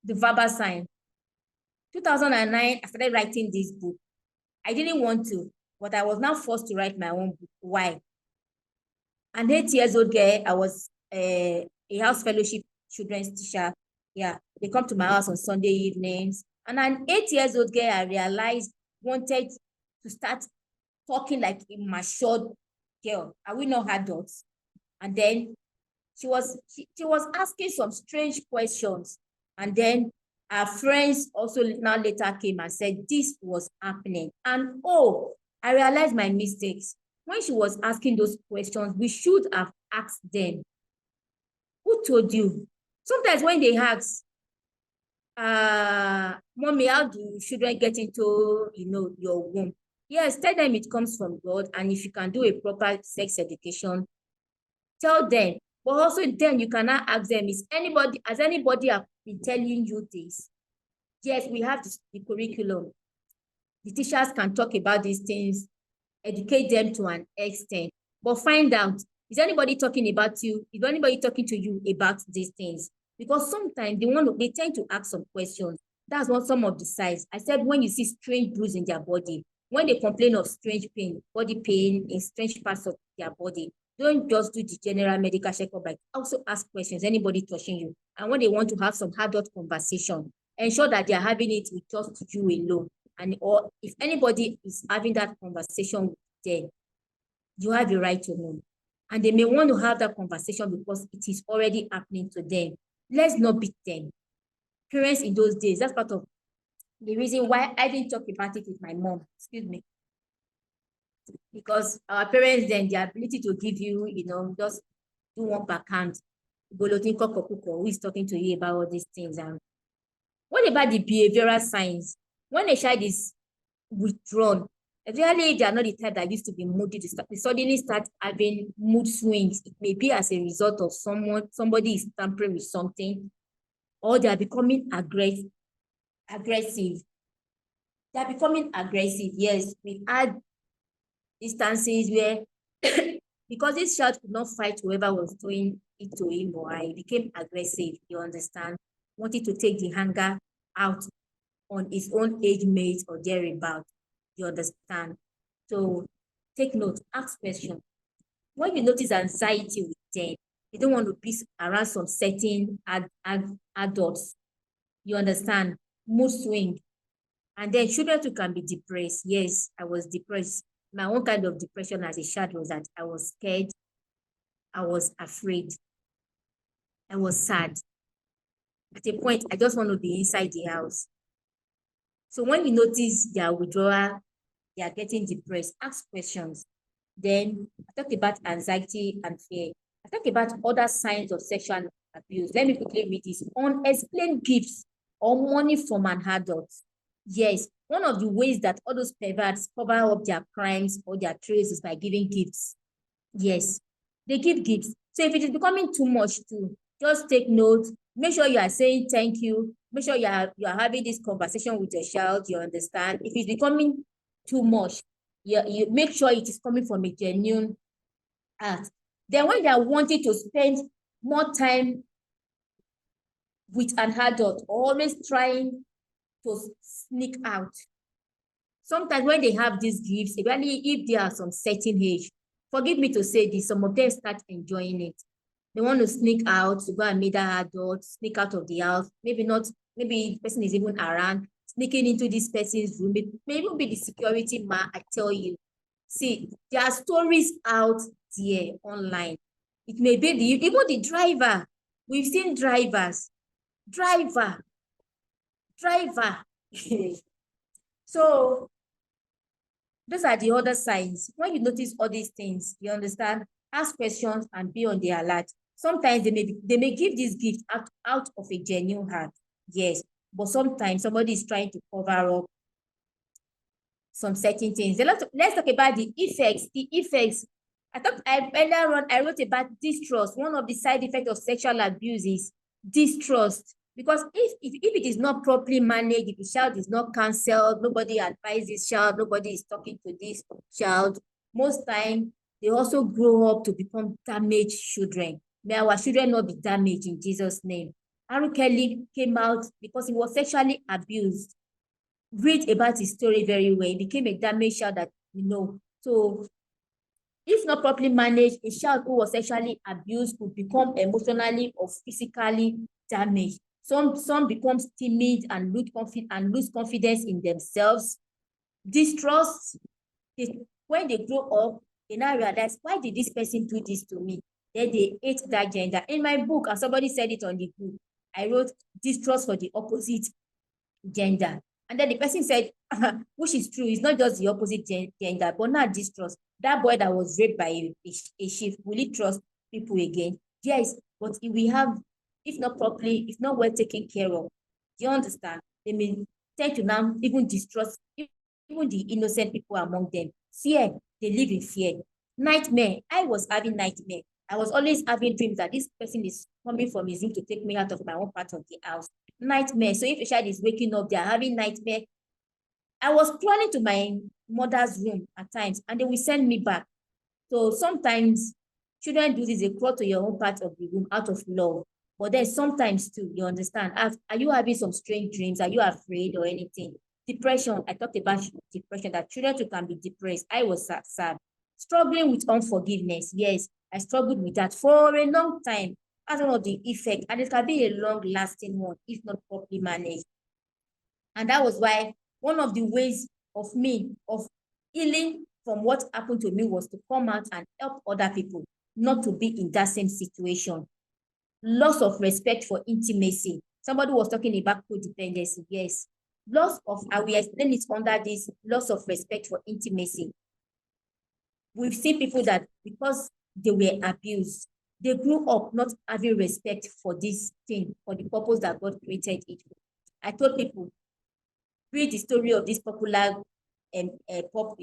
The verbal sign. 2009, I started writing this book. I didn't want to, but I was now forced to write my own book. Why? An 8-year-old girl, I was a house fellowship children's teacher. Yeah, they come to my house on Sunday evenings. And an 8-year-old girl, I realized, wanted to start talking like a matured girl. Are we not adults? And then she was asking some strange questions. And then our friends also now later came and said this was happening. And I realized my mistakes. When she was asking those questions, we should have asked them, who told you? Sometimes when they ask, Mommy, how do children get into, your womb? Yes, tell them it comes from God. And if you can do a proper sex education, tell them. But also then you cannot ask them, has anybody been telling you this? Yes, we have the curriculum. The teachers can talk about these things, educate them to an extent, but find out, is anybody talking about you? Is anybody talking to you about these things? Because sometimes they tend to ask some questions. That's what some of the signs. I said when you see strange bruise in their body, when they complain of strange pain, body pain in strange parts of their body, don't just do the general medical checkup, but also ask questions, anybody touching you? And when they want to have some adult conversation, ensure that they're having it with just you alone. Or if anybody is having that conversation with them, you have the right to know. And they may want to have that conversation because it is already happening to them. Let's not beat them. Parents in those days, that's part of the reason why I didn't talk about it with my mom. Excuse me. Because our parents then, the ability to give you, just do one per count. Who is talking to you about all these things? And what about the behavioral signs? When a child is withdrawn, really they are not the type that used to be moody. They suddenly start having mood swings. It may be as a result of somebody is tampering with something, or they are becoming aggressive. They are becoming aggressive. Yes, we've had instances where because this child could not fight whoever was doing it to him or I, became aggressive, you understand, wanted to take the anger out on his own age mate or thereabout, you understand. So take note, ask questions. When you notice anxiety with them, you don't want to be around some certain adults, you understand, mood swing. And then children too can be depressed. Yes, I was depressed. My own kind of depression as a child was that I was scared, I was afraid, I was sad. At a point, I just want to be inside the house. So when you notice their withdrawal, they are getting depressed, ask questions. Then I talked about anxiety and fear. I talked about other signs of sexual abuse. Let me quickly read this. Unexplained gifts or money from an adult. Yes, one of the ways that all those perverts cover up their crimes or their traces is by giving gifts. Yes, they give gifts. So if it is becoming too much too, just take note. Make sure you are saying thank you. Make sure you are having this conversation with your child. You understand. If it's becoming too much, you make sure it is coming from a genuine heart. Then when they are wanting to spend more time with an adult, always trying to sneak out. Sometimes when they have these gifts, especially if they are some certain age, forgive me to say this, some of them start enjoying it. They want to sneak out to go and meet that adult, sneak out of the house. Maybe the person is even around, sneaking into this person's room. It may even be the security man, I tell you. See, there are stories out there online. It may be even the driver. We've seen drivers. Driver. So those are the other signs. When you notice all these things, you understand, ask questions and be on the alert. Sometimes they may give this gift out of a genuine heart. Yes, but sometimes somebody is trying to cover up some certain things. Let's talk about the effects. The effects. Earlier on, I wrote about distrust. One of the side effects of sexual abuse is distrust. Because if it is not properly managed, if the child is not counseled, nobody advises this child, nobody is talking to this child, most time they also grow up to become damaged children. May our children not be damaged in Jesus' name. Aaron Kelly came out because he was sexually abused. Read about his story very well. He became a damaged child that So if not properly managed, a child who was sexually abused could become emotionally or physically damaged. Some become timid and lose confidence in themselves. Distrust. When they grow up, they now realize, why did this person do this to me? Then they hate that gender. In my book, and somebody said it on the group, I wrote distrust for the opposite gender. And then the person said, which is true, it's not just the opposite gender, but not distrust. That boy that was raped by a chief, will he trust people again? Yes, but if we have, if not properly, if not well taken care of, you understand? They may tend to now even distrust even the innocent people among them. Fear, they live in fear. Nightmare, I was having nightmare. I was always having dreams that this person is coming from his room to take me out of my own part of the house. Nightmare. So if a child is waking up, they are having nightmare. I was crawling to my mother's room at times, and they will send me back. So sometimes children do this, they crawl to your own part of the room out of love. But then sometimes too, you understand, are you having some strange dreams? Are you afraid or anything? Depression, I talked about depression, that children too can be depressed. I was sad. Struggling with unforgiveness. Yes, I struggled with that for a long time. As one of the effects, and it can be a long-lasting one if not properly managed. And that was why one of the ways of healing from what happened to me was to come out and help other people not to be in that same situation. Loss of respect for intimacy. Somebody was talking about codependency. Yes. Loss of, we explain it under this loss of respect for intimacy. We've seen people that because they were abused, they grew up not having respect for this thing, for the purpose that God created it. I told people, read the story of this popular pop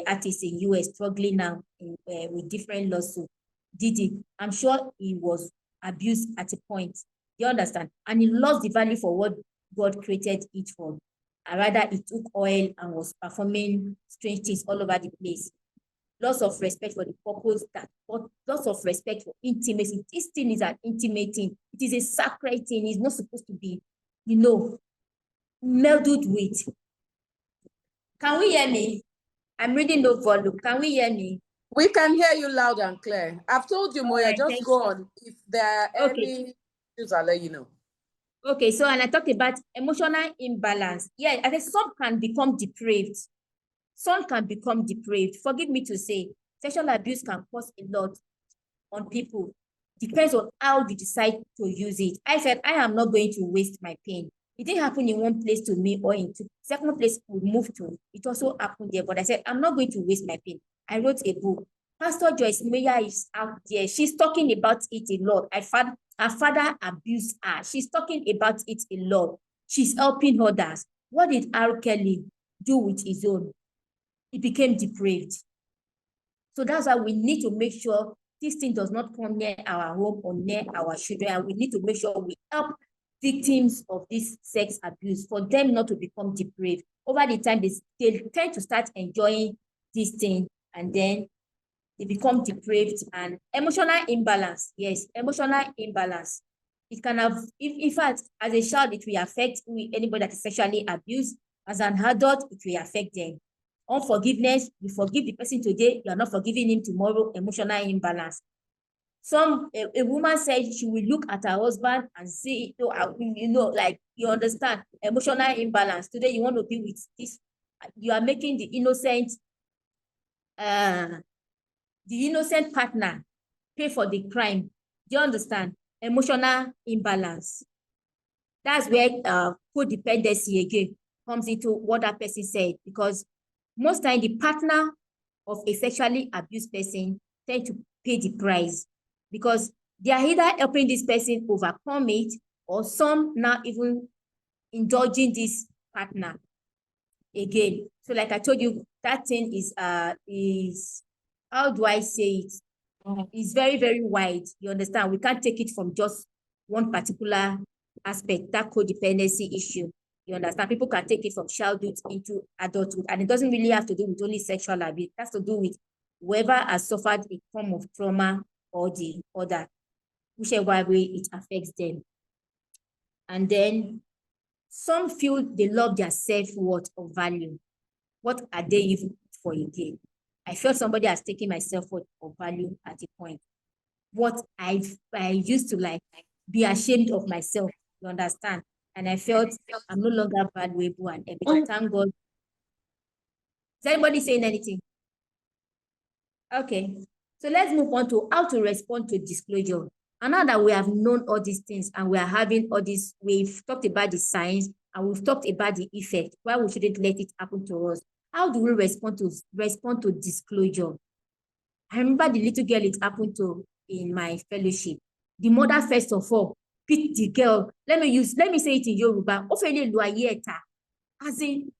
artist in US struggling now with different lawsuits. Diddy, I'm sure he was abused at a point. You understand? And he lost the value for what God created it for. And rather, he took oil and was performing strange things all over the place. Loss of respect for the purpose, loss of respect for intimacy. This thing is an intimate thing. It is a sacred thing. It's not supposed to be, melded with. Can we hear me? I'm reading no volume. Can we hear me? We can hear you loud and clear. I've told you, Moya, just go on. If there are any issues, I'll let you know. Okay, so and I talked about emotional imbalance. Yeah, I think some can become depraved. Some can become depraved. Forgive me to say, sexual abuse can cause a lot on people. Depends on how you decide to use it. I said, I am not going to waste my pain. It didn't happen in one place to me or in second place we moved to. It also happened there. But I said, I'm not going to waste my pain. I wrote a book. Pastor Joyce Meyer is out there. She's talking about it a lot. Her father abused her. She's talking about it a lot. She's helping others. What did R. Kelly do with his own? He became depraved. So that's why we need to make sure this thing does not come near our home or near our children. And we need to make sure we help victims of this sex abuse for them not to become depraved. Over the time, they tend to start enjoying this thing and then they become depraved. And emotional imbalance, yes, emotional imbalance. It can have, in fact, as a child, it will affect anybody that is sexually abused. As an adult, it will affect them. Unforgiveness, you forgive the person today, you are not forgiving him tomorrow, emotional imbalance. A woman said she will look at her husband and see, like, you understand, emotional imbalance. Today you want to be with this, you are making the innocent partner pay for the crime. Do you understand? Emotional imbalance. That's where codependency again comes into what that person said, because most time the partner of a sexually abused person tend to pay the price because they are either helping this person overcome it or some now even indulging this partner again. So like I told you, that thing is how do I say it? It's very, very wide. You understand? We can't take it from just one particular aspect, that codependency issue. You understand? People can take it from childhood into adulthood, and it doesn't really have to do with only sexual abuse. It has to do with whoever has suffered a form of trauma or the other, whichever way it affects them. And then some feel they love their self-worth or value. What are they even for again? I felt somebody has taken my self-worth or value at a point. What I used to like be ashamed of myself, you understand? And I felt I'm no longer valuable and everything. Thank God. Is anybody saying anything? Okay. So let's move on to how to respond to disclosure. And now that we have known all these things and we are having all this, we've talked about the signs and we've talked about the effect, why we shouldn't let it happen to us. How do we respond to disclosure? I remember the little girl it happened to in my fellowship. The mother, first of all, picked the girl. Let me say it in Yoruba. As in,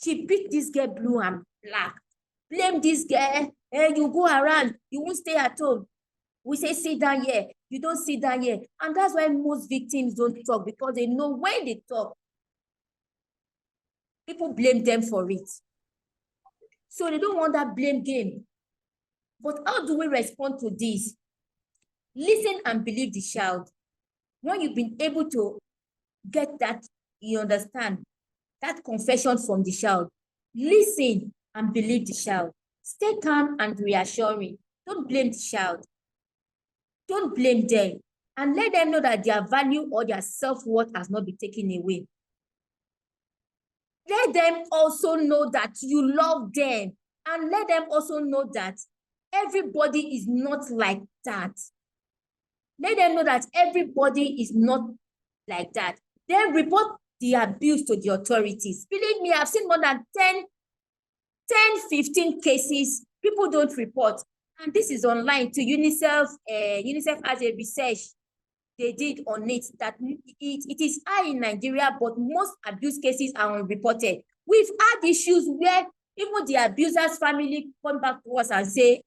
she picked this girl blue and black. Blame this girl. Hey, you go around. You won't stay at home. We say, sit down here. You don't sit down here. And that's why most victims don't talk, because they know when they talk, people blame them for it. So they don't want that blame game. But how do we respond to this? Listen and believe the child. When you've been able to get that, you understand, that confession from the child, listen and believe the child. Stay calm and reassuring. Don't blame the child. Don't blame them. And let them know that their value or their self-worth has not been taken away. Let them also know that you love them. And let them also know that everybody is not like that. Let them know that everybody is not like that. then report the abuse to the authorities. Believe me, I've seen more than 10, 15 cases. People don't report. And this is online to UNICEF. UNICEF has a research they did on it that it is high in Nigeria, but most abuse cases are unreported. We've had issues where even the abuser's family come back to us and say,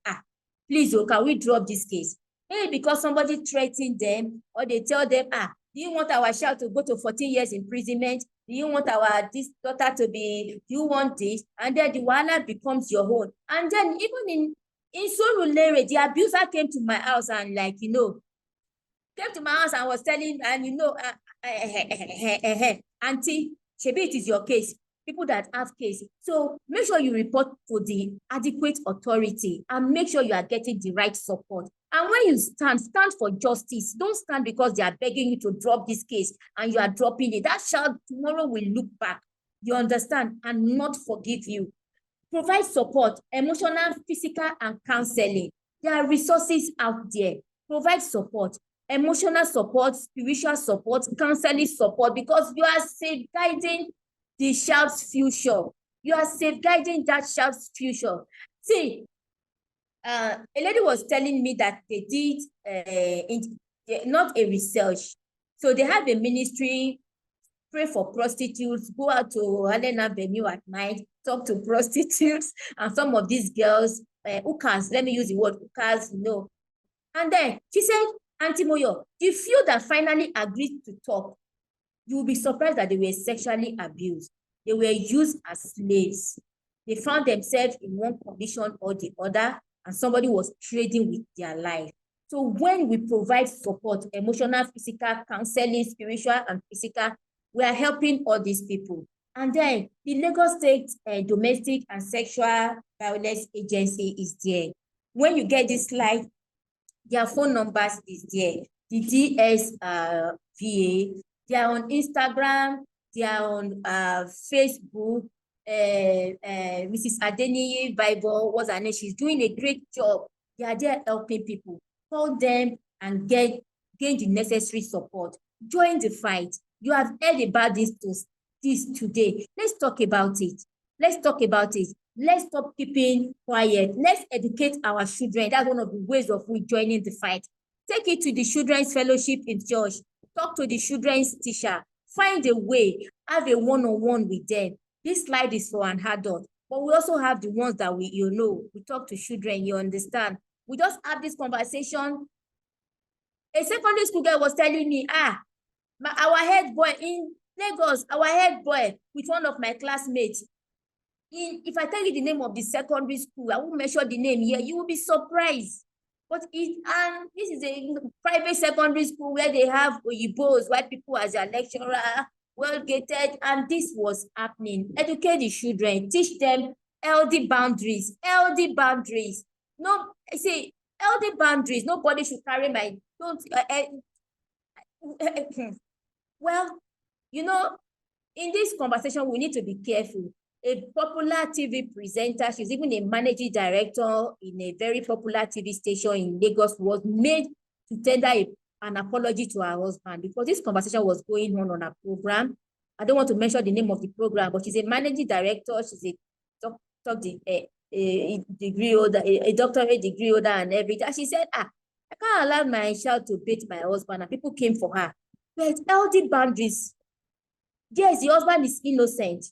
please, can we drop this case? Maybe because somebody threatened them, or they tell them, do you want our child to go to 14 years imprisonment? Do you want this daughter to be, do you want this? And then the wahala becomes your own. And then even in Surulere, the abuser came to my house and came to my house and was telling, and auntie, Shebi, it is your case. People that have cases. So make sure you report to the adequate authority and make sure you are getting the right support. And when you stand for justice. Don't stand because they are begging you to drop this case and you are dropping it. That child tomorrow will look back, you understand, and not forgive you. Provide support, emotional, physical, and counseling. There are resources out there. Provide support, emotional support, spiritual support, counseling support, because you are safeguarding the child's future. You are safeguarding that child's future. See, a lady was telling me that they did not a research. So they have a ministry, pray for prostitutes, go out to Helena Avenue at night, talk to prostitutes, and some of these girls, hookers, let me use the word hookers, And then she said, Auntie Moyo, the few that finally agreed to talk, you will be surprised that they were sexually abused. They were used as slaves. They found themselves in one condition or the other, and somebody was trading with their life. So when we provide support, emotional, physical, counseling, spiritual, and physical, we are helping all these people. And then the Lagos State Domestic and Sexual Violence Agency is there. When you get this slide, their phone numbers is there. The DSVA, they are on Instagram, they are on Facebook. Mrs. Adeniyi Bible, what's her name? She's doing a great job. They are there helping people. Call them and gain the necessary support. Join the fight. You have heard about this today. Let's talk about it. Let's talk about it. Let's stop keeping quiet. Let's educate our children. That's one of the ways of we joining the fight. Take it to the children's fellowship in church. Talk to the children's teacher. Find a way. Have a one-on-one with them. This slide is for an adult, but we also have the ones that we talk to children, you understand. We just have this conversation. A secondary school girl was telling me, our head boy in Lagos, our head boy with one of my classmates. If I tell you the name of the secondary school, I won't mention the name here, you will be surprised. But this is a private secondary school where they have Oyibos, white people as their lecturer, well-gated, and this was happening. Educate the children, teach them healthy boundaries. Healthy boundaries. No, I say healthy boundaries. Nobody should carry my well, in this conversation, we need to be careful. A popular TV presenter, she's even a managing director in a very popular TV station in Lagos, was made to tender an apology to her husband because this conversation was going on her program. I don't want to mention the name of the program, but she's a managing director. She's a degree holder, a doctorate degree holder and everything. And she said, I can't allow my child to beat my husband. And people came for her. But healthy boundaries. Yes, the husband is innocent.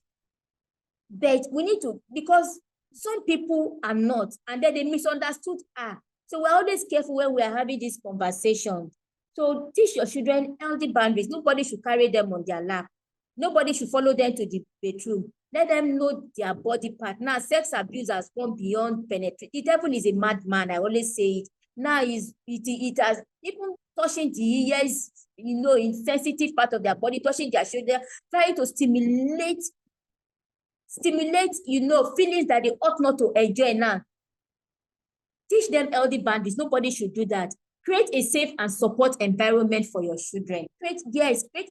But we need to, because some people are not, and then they misunderstood her. So we're always careful when we are having this conversation. So teach your children healthy boundaries. Nobody should carry them on their lap. Nobody should follow them to the bedroom. Let them know their body part. Now, sex abuse has gone beyond penetration. The devil is a madman. I always say it. Now it has even touching the ears, in sensitive part of their body, touching their shoulder, trying to stimulate, feelings that they ought not to enjoy now. Teach them healthy boundaries. Nobody should do that. Create a safe and support environment for your children. Create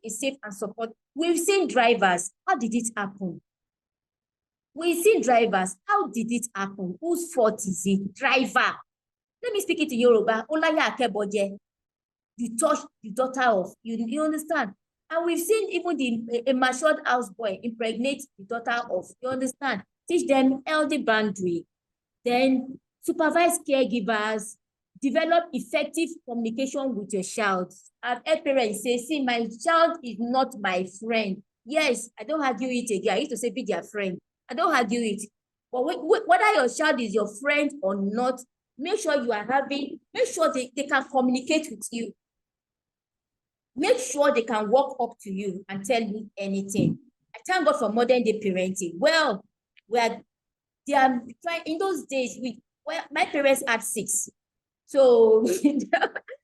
a safe and support. We've seen drivers. How did it happen? We've seen drivers. How did it happen? Whose fault is it? Driver. Let me speak it in Yoruba. Olaya Akeboje. You touched the daughter of, you understand? And we've seen even a matured houseboy impregnate the daughter of, you understand? Teach them healthy boundary. Then supervise caregivers, develop effective communication with your child. I've heard parents say, see, my child is not my friend. Yes, I don't argue it again. I used to say, be their friend. I don't argue it. But whether your child is your friend or not, make sure you are make sure they can communicate with you. Make sure they can walk up to you and tell you anything. I thank God for modern day parenting. Well, they are trying in those days. My parents had 6, so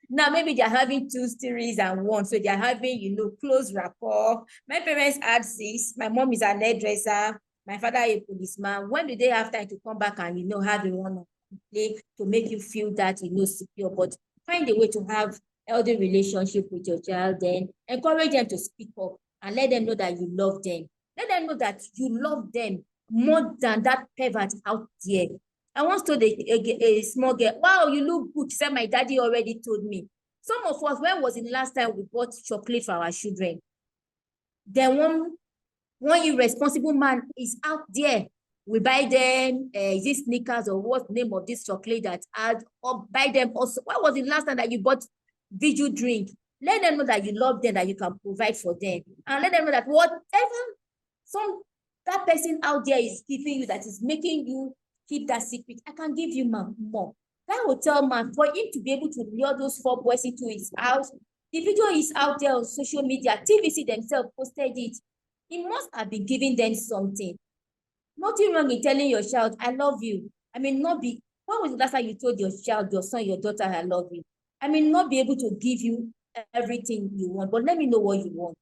now maybe they're having 2, 3, and 1. So they're having, close rapport. My parents had 6. My mom is an hairdresser. My father a policeman. When do they have time to come back and have a one play to make you feel that secure? But find a way to have healthy relationship with your child. Then encourage them to speak up and let them know that you love them. Let them know that you love them more than that pervert out there. I once told a small girl, wow, you look good. She said, my daddy already told me. Some of us, when was the last time we bought chocolate for our children? Then one irresponsible man is out there. We buy them these sneakers, or what's the name of this chocolate that had, or buy them also. When was the last time that you bought vigil drink? Let them know that you love them, that you can provide for them. And let them know that whatever that person out there is giving you, that is making you keep that secret, I can give you more. That hotel man, for him to be able to lure those 4 boys into his house, the video is out there on social media. TVC themselves posted it. He must have been giving them something. Nothing wrong in telling your child, I love you. I mean, when was the last time you told your child, your son, your daughter, I love you? I mean, not be able to give you everything you want, but let me know what you want.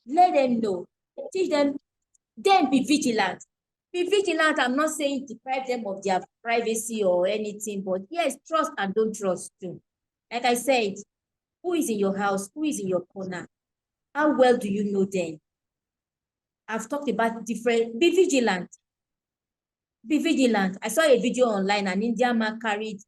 Let them know. Teach them. Then be vigilant. Be vigilant. I'm not saying deprive them of their privacy or anything, but yes, trust and don't trust too. Like I said, who is in your house? Who is in your corner? How well do you know them? I've talked about different. Be vigilant. Be vigilant. I saw a video online. An Indian man carried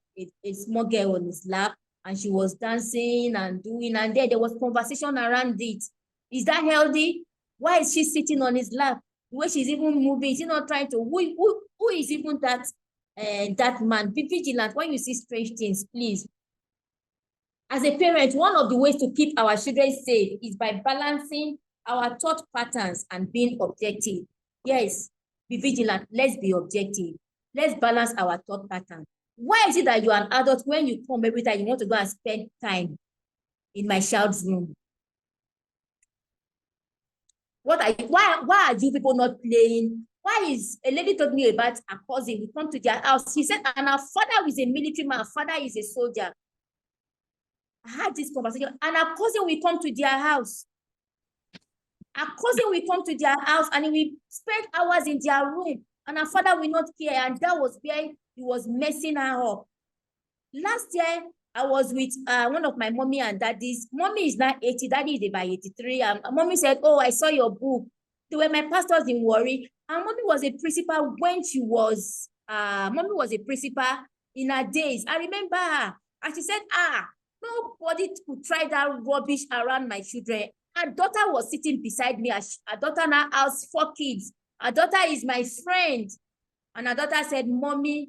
a small girl on his lap, and she was dancing and doing, and there was conversation around it. Is that healthy? Why is she sitting on his lap? The way she's even moving, is he not trying to? Who is even that man? Be vigilant when you see strange things, please. As a parent, one of the ways to keep our children safe is by balancing our thought patterns and being objective. Yes, be vigilant. Let's be objective. Let's balance our thought pattern. Why is it that you are an adult, when you come every time you want to go and spend time in my child's room? Why are you people not playing? Why is a lady told me about a cousin? We come to their house. He said, and our father is a military man, our father is a soldier. I had this conversation, and our cousin will come to their house. Our cousin will come to their house and we spend hours in their room, and our father will not care. And that was where he was messing her up. Last year, I was with one of my mommy and daddy's. Mommy is now 80, daddy is about 83. And mommy said, oh, I saw your book. They were my pastors in Warri. And mommy was a principal when she was, mommy was a principal in her days. I remember her. And she said, nobody could try that rubbish around my children. Her daughter was sitting beside me. Her daughter now has 4 kids. Her daughter is my friend. And her daughter said, mommy,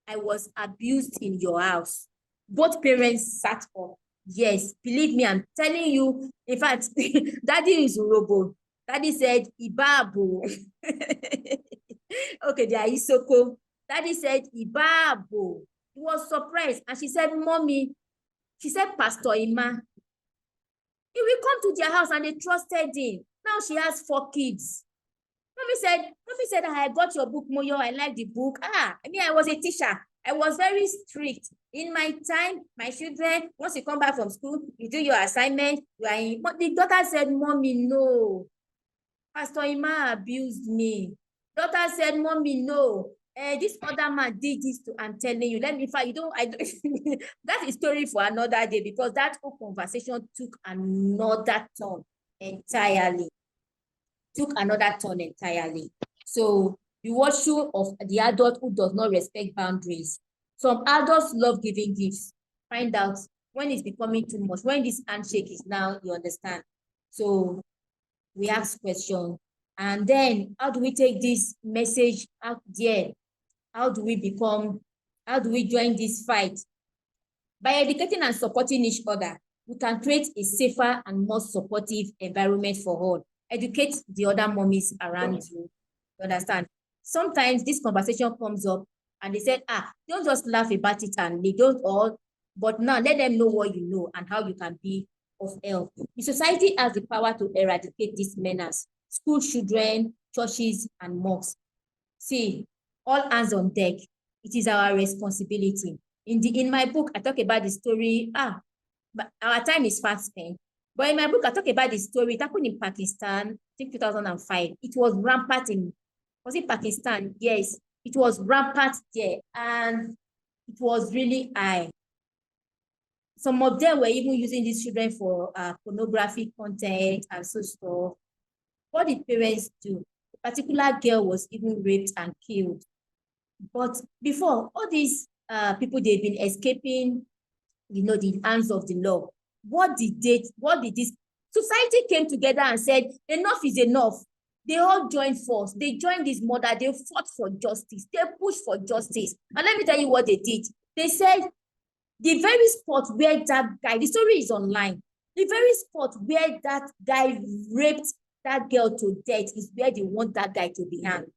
I was abused in your house. Both parents sat up. Yes, believe me, I'm telling you. In fact, daddy is Urobo. Daddy said, Ibabu. Okay, there is Isoko. Daddy said, Ibabu. He was surprised. And she said, mommy, she said, Pastor Ima, he will come to their house and they trusted him. Now she has 4 kids. Mommy said, I got your book, Moyo. I like the book. I was a teacher. I was very strict. In my time, my children, once you come back from school, you do your assignment. But the daughter said, mommy, no. Pastor Ima abused me. Daughter said, mommy, no. This other man did this to, I'm telling you. Let me find, that is story for another day, because that whole conversation took another turn entirely. So the virtue of the adult who does not respect boundaries. Some adults love giving gifts. Find out when it's becoming too much. When this handshake is now, you understand. So we ask questions. And then how do we take this message out there? How do we join this fight? By educating and supporting each other, we can create a safer and more supportive environment for all. Educate the other mommies around you. You understand? Sometimes this conversation comes up and they said, don't just laugh about it and they don't all, but now let them know what you know and how you can be of help. The society has the power to eradicate this menace. School children, churches, and mosques. See, all hands on deck. It is our responsibility. In my book, I talk about the story. But our time is fast spent. But in my book, I talk about the story. It happened in Pakistan, I think 2005. It was rampant was it Pakistan? Yes, it was rampant there. And it was really high. Some of them were even using these children for pornographic content and so stuff. What did parents do? A particular girl was even raped and killed. But before, all these people, they've been escaping, the hands of the law. What did this society came together and said, enough is enough. They all joined force. They joined this murder. They fought for justice. They pushed for justice. And let me tell you what they did. They said, the very spot where that guy, the story is online, the very spot where that guy raped that girl to death is where they want that guy to be hanged.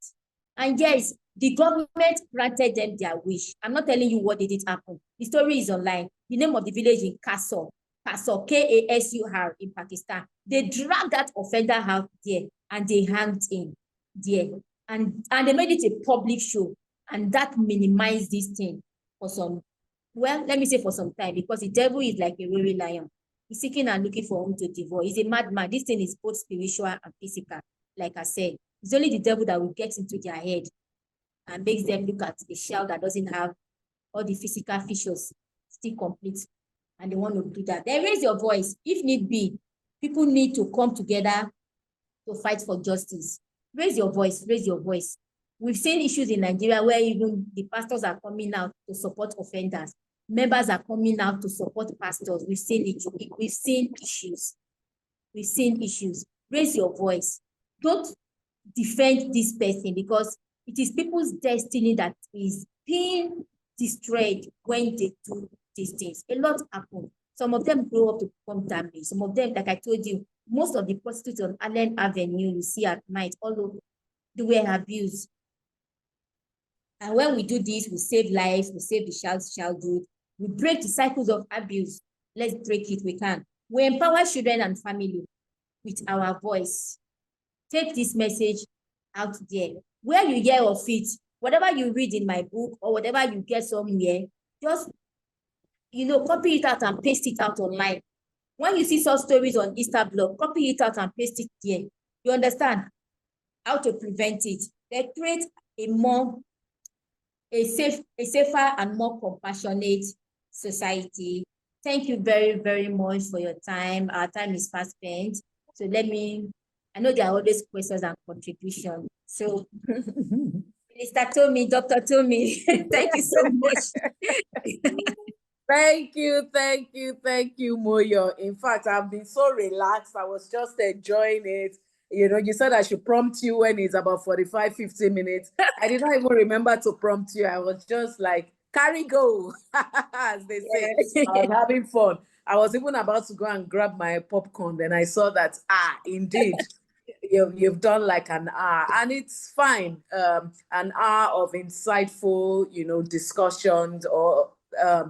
And yes, the government granted them their wish. I'm not telling you what did happen. The story is online. The name of the village in Kasur, Kasur, in Pakistan. They dragged that offender out there and they hanged him there. And they made it a public show. And that minimized this thing for some, well, let me say for some time, because the devil is like a weary lion. He's seeking and looking for whom to devour. He's a madman. This thing is both spiritual and physical. Like I said, it's only the devil that will get into their head and makes them look at a shell that doesn't have all the physical features still complete. And they want to do that. Then raise your voice. If need be, people need to come together to fight for justice. Raise your voice, raise your voice. We've seen issues in Nigeria where even the pastors are coming out to support offenders. Members are coming out to support pastors. We've seen issues. We've seen issues. Raise your voice. Don't defend this person, because it is people's destiny that is being destroyed when they do these things. A lot happen. Some of them grow up to become damaged. Some of them, like I told you, most of the prostitutes on Allen Avenue you see at night, all over, they were abused. And when we do this, we save lives, we save the child's childhood, we break the cycles of abuse. Let's break it, we can. We empower children and family with our voice. Take this message out there. Where you hear of it, whatever you read in my book or whatever you get somewhere, just, copy it out and paste it out online. When you see such stories on Instablog, copy it out and paste it there. You understand how to prevent it. They create a safer and more compassionate society. Thank you very, very much for your time. Our time is fast spent. So I know there are always questions and contributions. So Minister Tomi, Dr. Tomi, thank you so much. Thank you, Moyo. In fact, I've been so relaxed. I was just enjoying it. You said I should prompt you when it's about 45, 50 minutes. I did not even remember to prompt you. I was just like, carry go, as they say. I was having fun. I was even about to go and grab my popcorn. Then I saw that, indeed, you've done like an hour. And it's fine. An hour of insightful, discussions or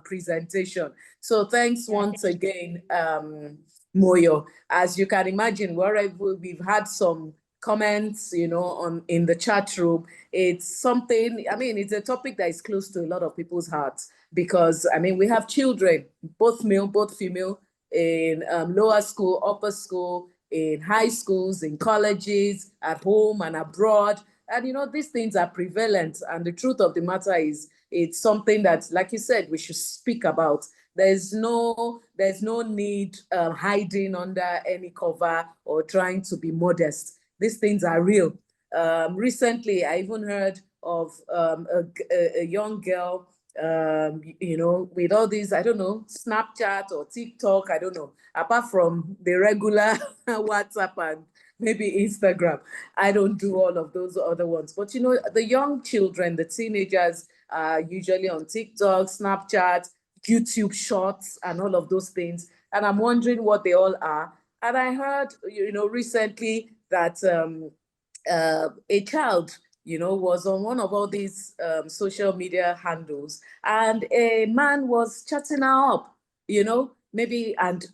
presentation. So thanks once again, Moyo. As you can imagine, we've had some comments, in the chat room. It's something, it's a topic that is close to a lot of people's hearts, because we have children, both male, both female, in lower school, upper school, in high schools, in colleges, at home and abroad. And these things are prevalent. And the truth of the matter is, it's something that, like you said, we should speak about. There's no need hiding under any cover or trying to be modest. These things are real. Recently, I even heard of a young girl you know, with all these, I don't know, Snapchat or TikTok, I don't know, apart from the regular WhatsApp and maybe Instagram, I don't do all of those other ones. But, you know, the young children, the teenagers are usually on TikTok, Snapchat, YouTube Shorts, and all of those things. And I'm wondering what they all are. And I heard, you know, recently that a child, you know, was on one of all these social media handles, and a man was chatting her up, you know, maybe, and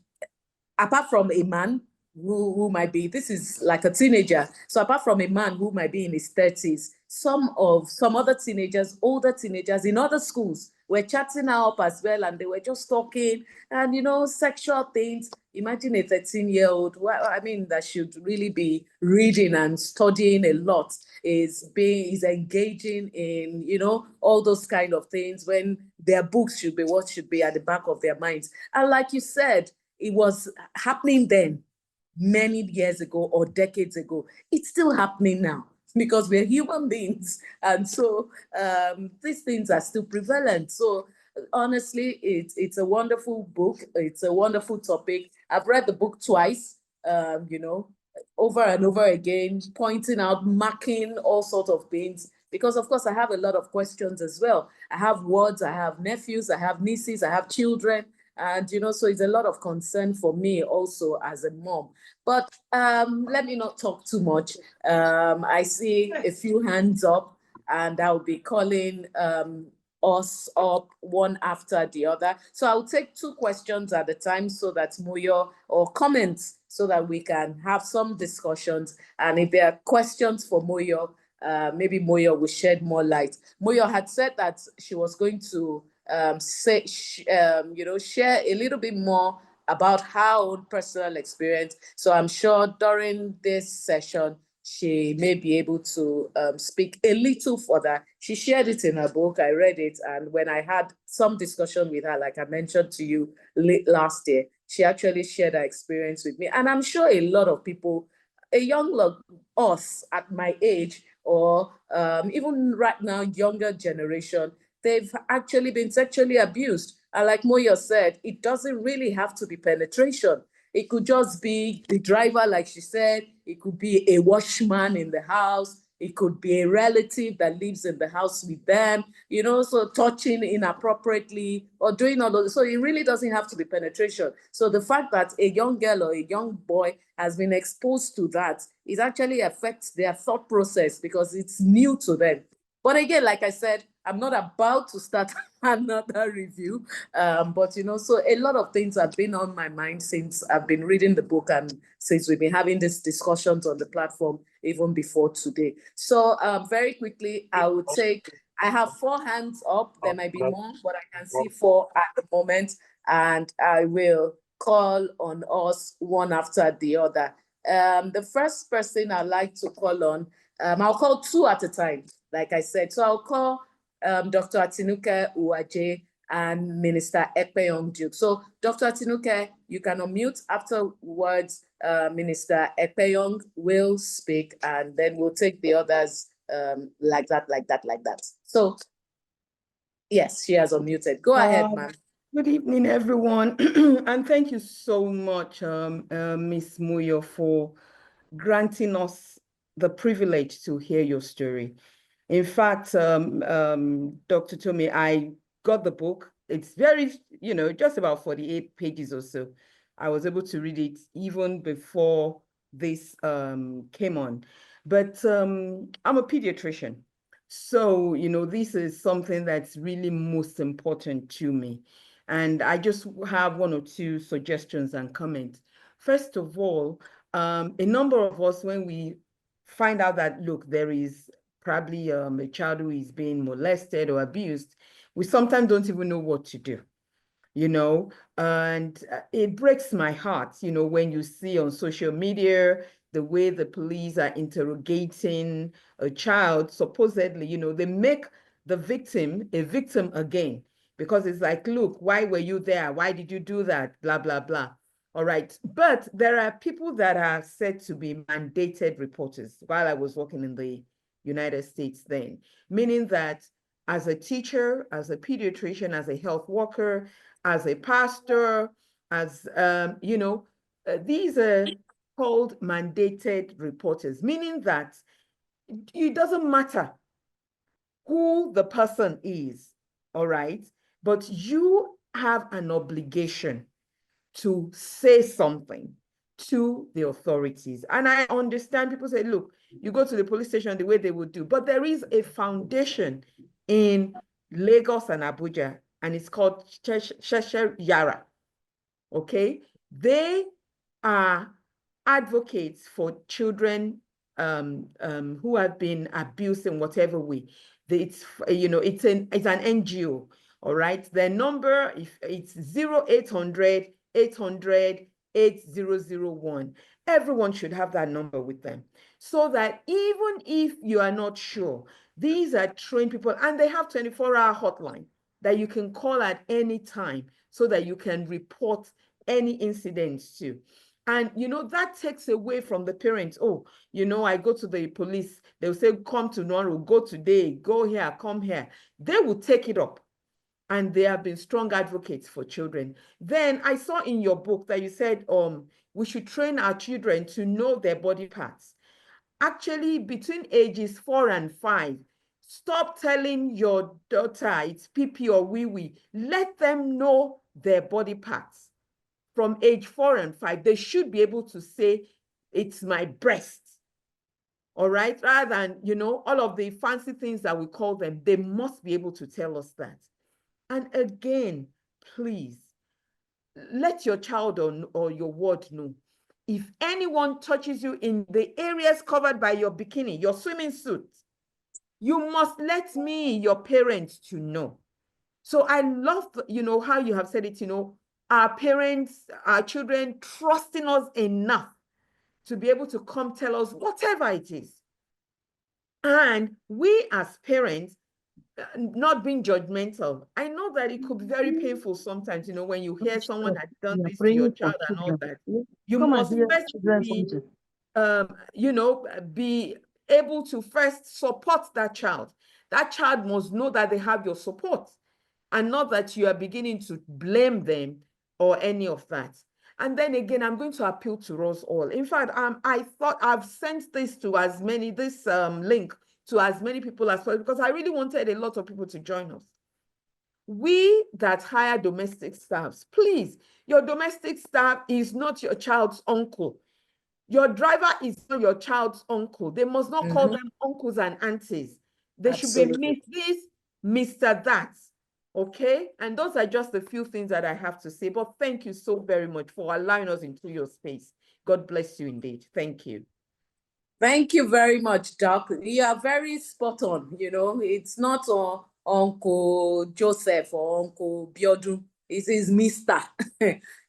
apart from a man who might be, this is like a teenager. So apart from a man who might be in his 30s, some other teenagers, older teenagers in other schools were chatting her up as well. And they were just talking and, you know, sexual things. Imagine a 13-year-old, well, I mean, that should really be reading and studying a lot, is engaging in, you know, all those kind of things, when their books should be what should be at the back of their minds. And like you said, it was happening then, many years ago or decades ago. It's still happening now because we're human beings. And so these things are still prevalent. So honestly, it's a wonderful book. It's a wonderful topic. I've read the book twice, you know, over and over again, pointing out, marking all sorts of things. Because of course I have a lot of questions as well. I have wards, I have nephews, I have nieces, I have children. And, you know, so it's a lot of concern for me also as a mom. But let me not talk too much. I see a few hands up, and I'll be calling us up one after the other. So I'll take 2 questions at a time so that Moyo, or comments, so that we can have some discussions. And if there are questions for Moyo, maybe Moyo will shed more light. Moyo had said that she was going to you know, share a little bit more about her own personal experience. So I'm sure during this session, she may be able to speak a little further. She shared it in her book. I read it. And when I had some discussion with her, like I mentioned to you late last year, she actually shared her experience with me. And I'm sure a lot of people, a young like us at my age, or even right now, younger generation, they've actually been sexually abused. And like Moyo said, it doesn't really have to be penetration. It could just be the driver, like she said. It could be a watchman in the house. It could be a relative that lives in the house with them, you know, so touching inappropriately or doing all of. So it really doesn't have to be penetration. So the fact that a young girl or a young boy has been exposed to that, it actually affects their thought process because it's new to them. But again, like I said, I'm not about to start another review, but, you know, so a lot of things have been on my mind since I've been reading the book and since we've been having these discussions on the platform even before today. So very quickly, I have 4 hands up. There might be more, but I can see 4 at the moment, and I will call on us one after the other. The first person I'd like to call on, I'll call 2 at a time, like I said. So I'll call Dr. Atinuke Uwaje and Minister Ekpenyong Duke. So Dr. Atinuke, you can unmute. Afterwards, Minister Ekpenyong will speak, and then we'll take the others like that. So yes, she has unmuted. Go ahead, ma'am. Good evening, everyone. And thank you so much, Ms. Moyo, for granting us the privilege to hear your story. In fact, Dr. Tomi, I got the book. It's very, you know, just about 48 pages or so. I was able to read it even before this came on. But I'm a pediatrician. So, you know, this is something that's really most important to me. And I just have 1 or 2 suggestions and comments. First of all, a number of us, when we find out that, look, there is probably a child who is being molested or abused, we sometimes don't even know what to do, you know, and it breaks my heart, you know, when you see on social media the way the police are interrogating a child, supposedly, you know, they make the victim a victim again, because it's like, look, why were you there? Why did you do that? Blah, blah, blah. All right. But there are people that are said to be mandated reporters while I was working in the United States then, meaning that as a teacher, as a pediatrician, as a health worker, as a pastor, as, these are called mandated reporters, meaning that it doesn't matter who the person is, all right? But you have an obligation to say something to the authorities. And I understand people say, look, you go to the police station the way they would do, but there is a foundation in Lagos and Abuja, and it's called Sheshe Yara, okay? They are advocates for children who have been abused in whatever way. It's an NGO, all right? Their number, if it's 0800 800 8001. Everyone should have that number with them, so that even if you are not sure, these are trained people, and they have 24-hour hotline that you can call at any time so that you can report any incidents to. And, that takes away from the parents. Oh, I go to the police. They'll say, come tomorrow, go today, go here, come here. They will take it up. And they have been strong advocates for children. Then I saw in your book that you said we should train our children to know their body parts. Actually, between ages 4 and 5, stop telling your daughter it's pee-pee or wee-wee. Let them know their body parts. From age 4 and 5, they should be able to say, it's my breast. All right? Rather than, all of the fancy things that we call them, they must be able to tell us that. And again, please, let your child or your ward know. If anyone touches you in the areas covered by your bikini, your swimming suit, you must let me, your parents, to know. So I love, how you have said it, our parents, our children trusting us enough to be able to come tell us whatever it is. And we as parents, not being judgmental. I know that it could be very painful sometimes, when you hear someone had done this to your child and all that. You must first be able to first support that child. That child must know that they have your support, and not that you are beginning to blame them or any of that. And then again, I'm going to appeal to us all. In fact, I thought I've sent this to as many, this link to as many people as possible, because I really wanted a lot of people to join us. We that hire domestic staffs, please, your domestic staff is not your child's uncle. Your driver is not your child's uncle. They must not call them uncles and aunties. They should be Miss this, Mr. that. Okay? And those are just a few things that I have to say. But thank you so very much for allowing us into your space. God bless you indeed. Thank you. Thank you very much, Doc. You are very spot on. It's not Uncle Joseph or Uncle Biodun. It is Mr.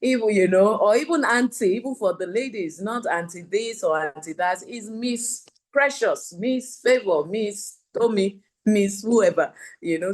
Even, or even Auntie, even for the ladies, not Auntie this or Auntie that, is Miss Precious, Miss Favor, Miss Tommy, Miss whoever,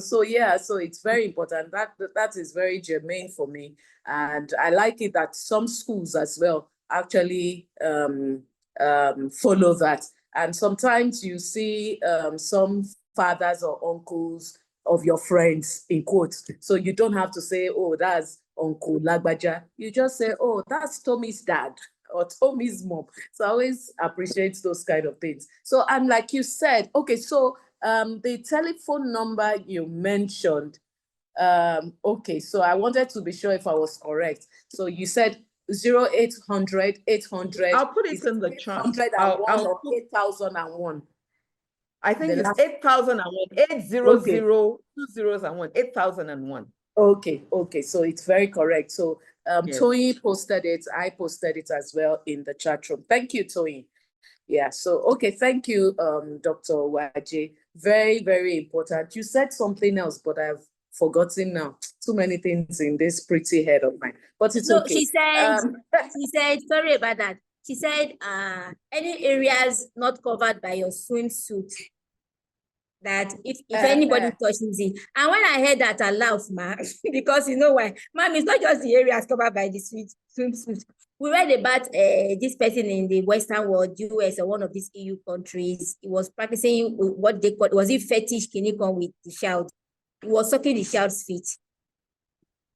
So yeah, so it's very important. That is very germane for me. And I like it that some schools as well actually follow that. And sometimes you see some fathers or uncles of your friends in quotes. So you don't have to say, oh, that's Uncle Lagbaja. You just say, oh, that's Tommy's dad or Tommy's mom. So I always appreciate those kind of things. So, and like you said, okay, so the telephone number you mentioned, okay, so I wanted to be sure if I was correct. So you said 0800 800. I'll put it in the chat. 801 or 8001. I think it's 8001. 800 2 zeros and 1. 8001. Okay. So it's very correct. So Yes. Toyi posted it. I posted it as well in the chat room. Thank you, Toyi. Yeah. So okay. Thank you, Dr. Waje. Very, very important. You said something else, but I've forgotten now. Too many things in this pretty head of mine. But it's okay. She said, sorry about that. She said, any areas not covered by your swimsuit, that if anybody touches it. And when I heard that, I laughed, ma, because you know why? Ma'am, it's not just the areas covered by the swimsuit. we read about this person in the Western world, US or one of these EU countries. He was practicing what they call, was it fetish kinikon with the child? He was sucking the child's feet,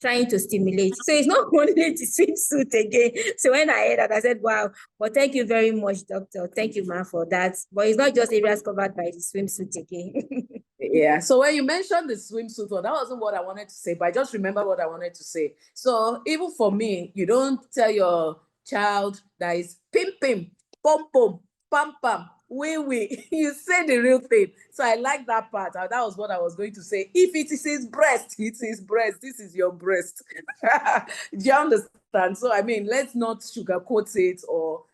trying to stimulate. So it's not only the swimsuit again. So when I heard that, I said, wow. But thank you very much, doctor. Thank you, ma'am, for that. But it's not just areas covered by the swimsuit again. Yeah, so when you mentioned the swimsuit, well, that wasn't what I wanted to say, but I just remember what I wanted to say. So even for me, you don't tell your child that is pim pim, pom pom, pam pam, wee wee. You say the real thing. So I like that part. That was what I was going to say. If it is his breast, it's his breast. This is your breast. Do you understand? So I mean, let's not sugarcoat it, or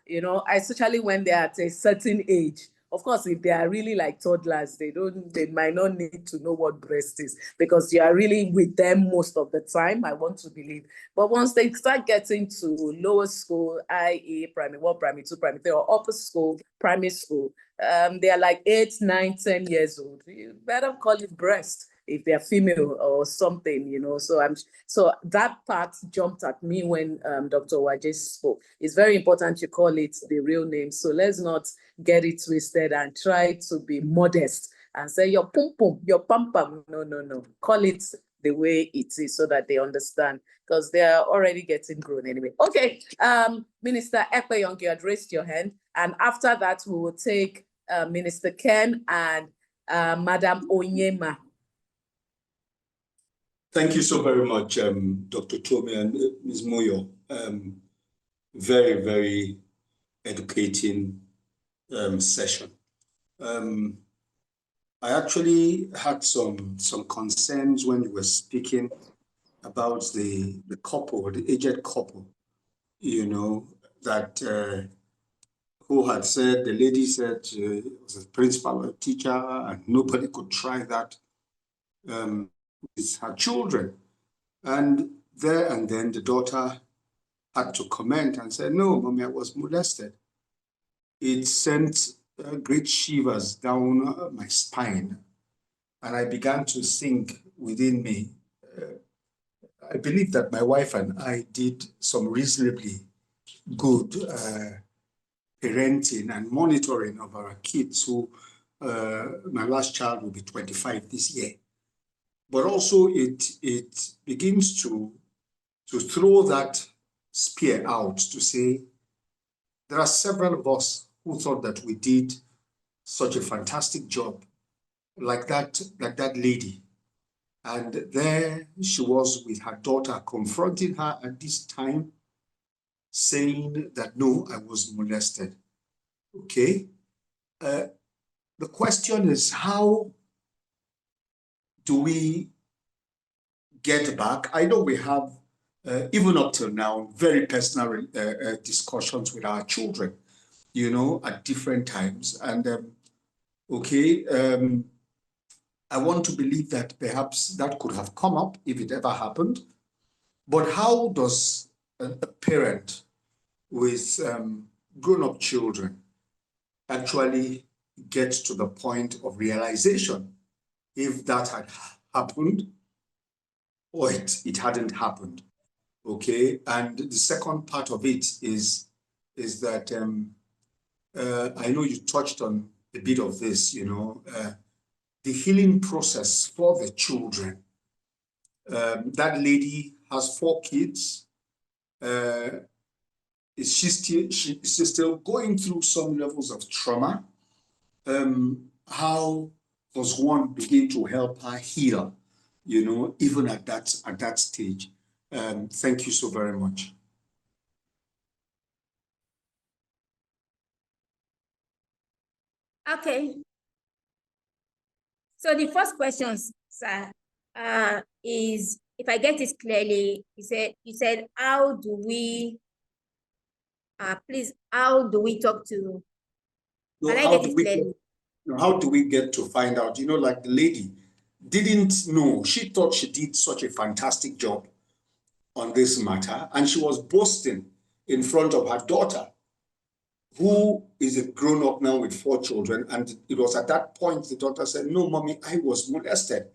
especially when they're at a certain age. Of course, if they are really like toddlers, they might not need to know what breast is, because you are really with them most of the time, I want to believe. But once they start getting to lower school, i.e. primary 1, primary 2, primary 3, or upper school, primary school, they are like 8, 9, 10 years old. You better call it breast if they're female or something, So that part jumped at me when Dr. Waje spoke. It's very important you call it the real name. So let's not get it twisted and try to be modest and say your pum pum, your pam pam. No. Call it the way it is so that they understand, because they are already getting grown anyway. Okay, Minister Ekpeyong, you had raised your hand, and after that we will take Minister Ken and Madam Onyema. Thank you so very much, Dr. Tomi and Ms. Moyo. Very, very educating session. I actually had some concerns when you were speaking about the couple, the aged couple, that who had said, the lady said she was a principal or a teacher and nobody could try that with her children. And then the daughter had to comment and say, no, mommy, I was molested. It sent great shivers down my spine. And I began to think within me, I believe that my wife and I did some reasonably good parenting and monitoring of our kids, who my last child will be 25 this year. But also it begins to throw that spear out to say, there are several of us who thought that we did such a fantastic job, like that lady. And there she was with her daughter, confronting her at this time, saying that, no, I was molested. Okay. The question is, how do we get back? I know we have, even up till now, very personal discussions with our children, at different times. And I want to believe that perhaps that could have come up if it ever happened. But how does a parent with grown-up children actually get to the point of realization if that had happened or it hadn't happened? Okay, and the second part of it is that I know you touched on a bit of this, the healing process for the children. That lady has 4 kids. She's still going through some levels of trauma. How does one begin to help her heal, even at that stage? Thank you so very much. Okay. So the first question, sir, is, if I get this clearly, you said, how do we, please, how do we talk to, can I get it clearly? How do we get to find out? Like the lady didn't know. She thought she did such a fantastic job on this matter, and she was boasting in front of her daughter, who is a grown-up now with 4 children. And it was at that point the daughter said, no, mommy, I was molested.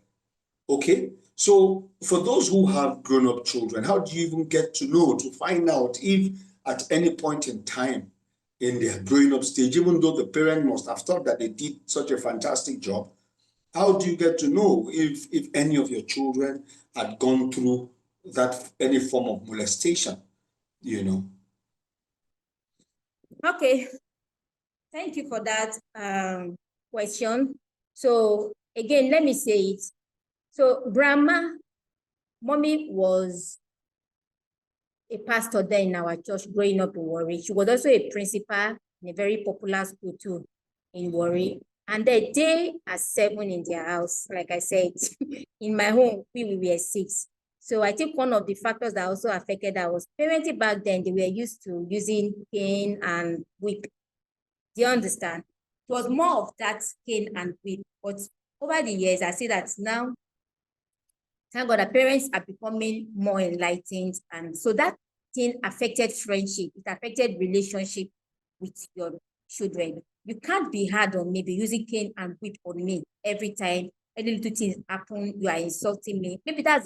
Okay, so for those who have grown-up children, how do you even get to know, to find out if at any point in time in their growing up stage, even though the parent must have thought that they did such a fantastic job? How do you get to know if any of your children had gone through that, any form of molestation, you know? Okay, thank you for that question. So again, let me say it. So grandma, mommy was a pastor there in our church growing up in Warri. She was also a principal in a very popular school too in Warri. And they are 7 in their house, like I said. In my home, we were 6. So I think one of the factors that also affected that was parenting back then, they were used to using cane and whip. Do you understand? It was more of that cane and whip. But over the years, I see that now, thank God, the parents are becoming more enlightened. And so that thing affected friendship. It affected relationship with your children. You can't be hard on me, be using cane and whip on me every time any little thing happen, you are insulting me. Maybe that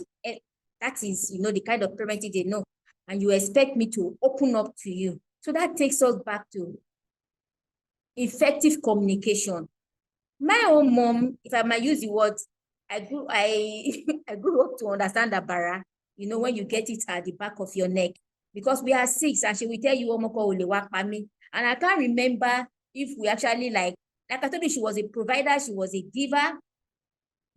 is, you know, the kind of parenting they know. And you expect me to open up to you. So that takes us back to effective communication. My own mom, if I might use the word, I grew up to understand that bara, you know, when you get it at the back of your neck, because we are 6 and she will tell you, and I can't remember if we actually like I told you, she was a provider, she was a giver.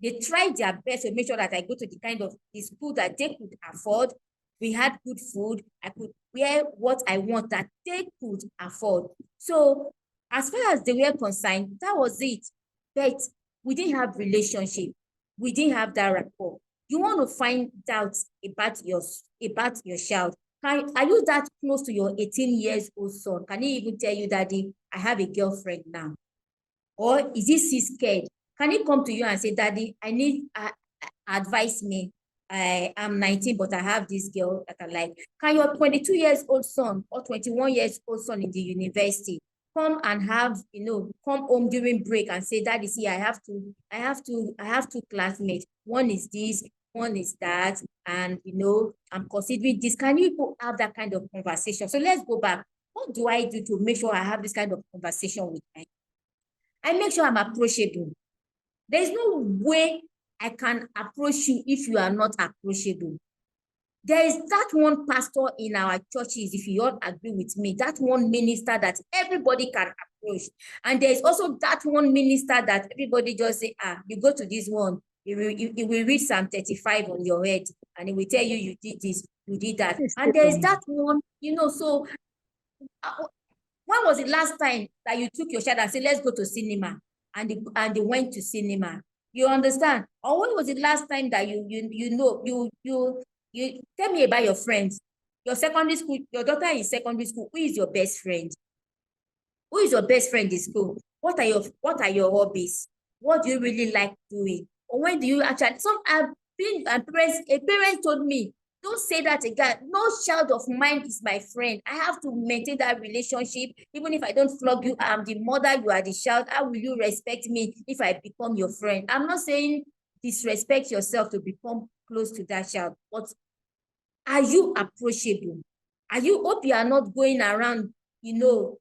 They tried their best to make sure that I go to the kind of the school that they could afford. We had good food. I could wear what I want that they could afford. So as far as they were concerned, that was it. But we didn't have relationship. We didn't have that rapport. You want to find out about your child. Are you that close to your 18 years old son? Can he even tell you, Daddy, I have a girlfriend now? Or is he scared? Can he come to you and say, Daddy, I need advise me. I am 19, but I have this girl that I like. Can your 22 years old son or 21 years old son in the university come and have, you know, come home during break and say, Daddy, see, I have two classmates. One is this, one is that, and you know, I'm considering this. Can you have that kind of conversation? So let's go back. What do I do to make sure I have this kind of conversation with my? I make sure I'm approachable. There's no way I can approach you if you are not approachable. There is that one pastor in our churches, if you all agree with me, that one minister that everybody can approach. And there's also that one minister that everybody just say, you go to this one, you will read Psalm 35 on your head, and it will tell you, you did this, you did that. And there's that one, you know, so when was the last time that you took your child and said, let's go to cinema, and they went to cinema? You understand? Or when was the last time that you tell me about your friends? Your secondary school, your daughter in secondary school, who is your best friend? Who is your best friend in school? What are your hobbies? What do you really like doing? Or when do you actually, a parent told me, don't say that again. No child of mine is my friend. I have to maintain that relationship. Even if I don't flog you, I'm the mother, you are the child. How will you respect me if I become your friend? I'm not saying disrespect yourself to become close to that child, but are you approachable? Hope you are not going around, you know,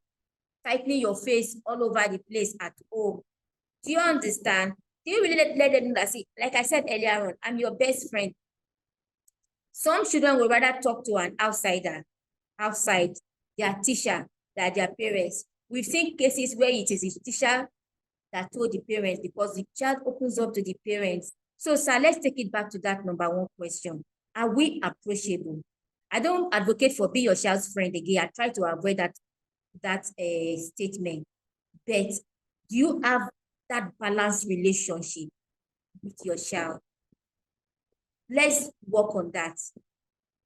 tightening your face all over the place at home. Do you understand? Do you really let them know that, see, like I said earlier on, I'm your best friend. Some children would rather talk to an outsider, outside their teacher, than their parents. We've seen cases where it is the teacher that told the parents because the child opens up to the parents. So, sir, let's take it back to that number 1 question. Are we approachable? I don't advocate for being your child's friend again. I try to avoid that statement. But do you have that balanced relationship with your child? Let's work on that.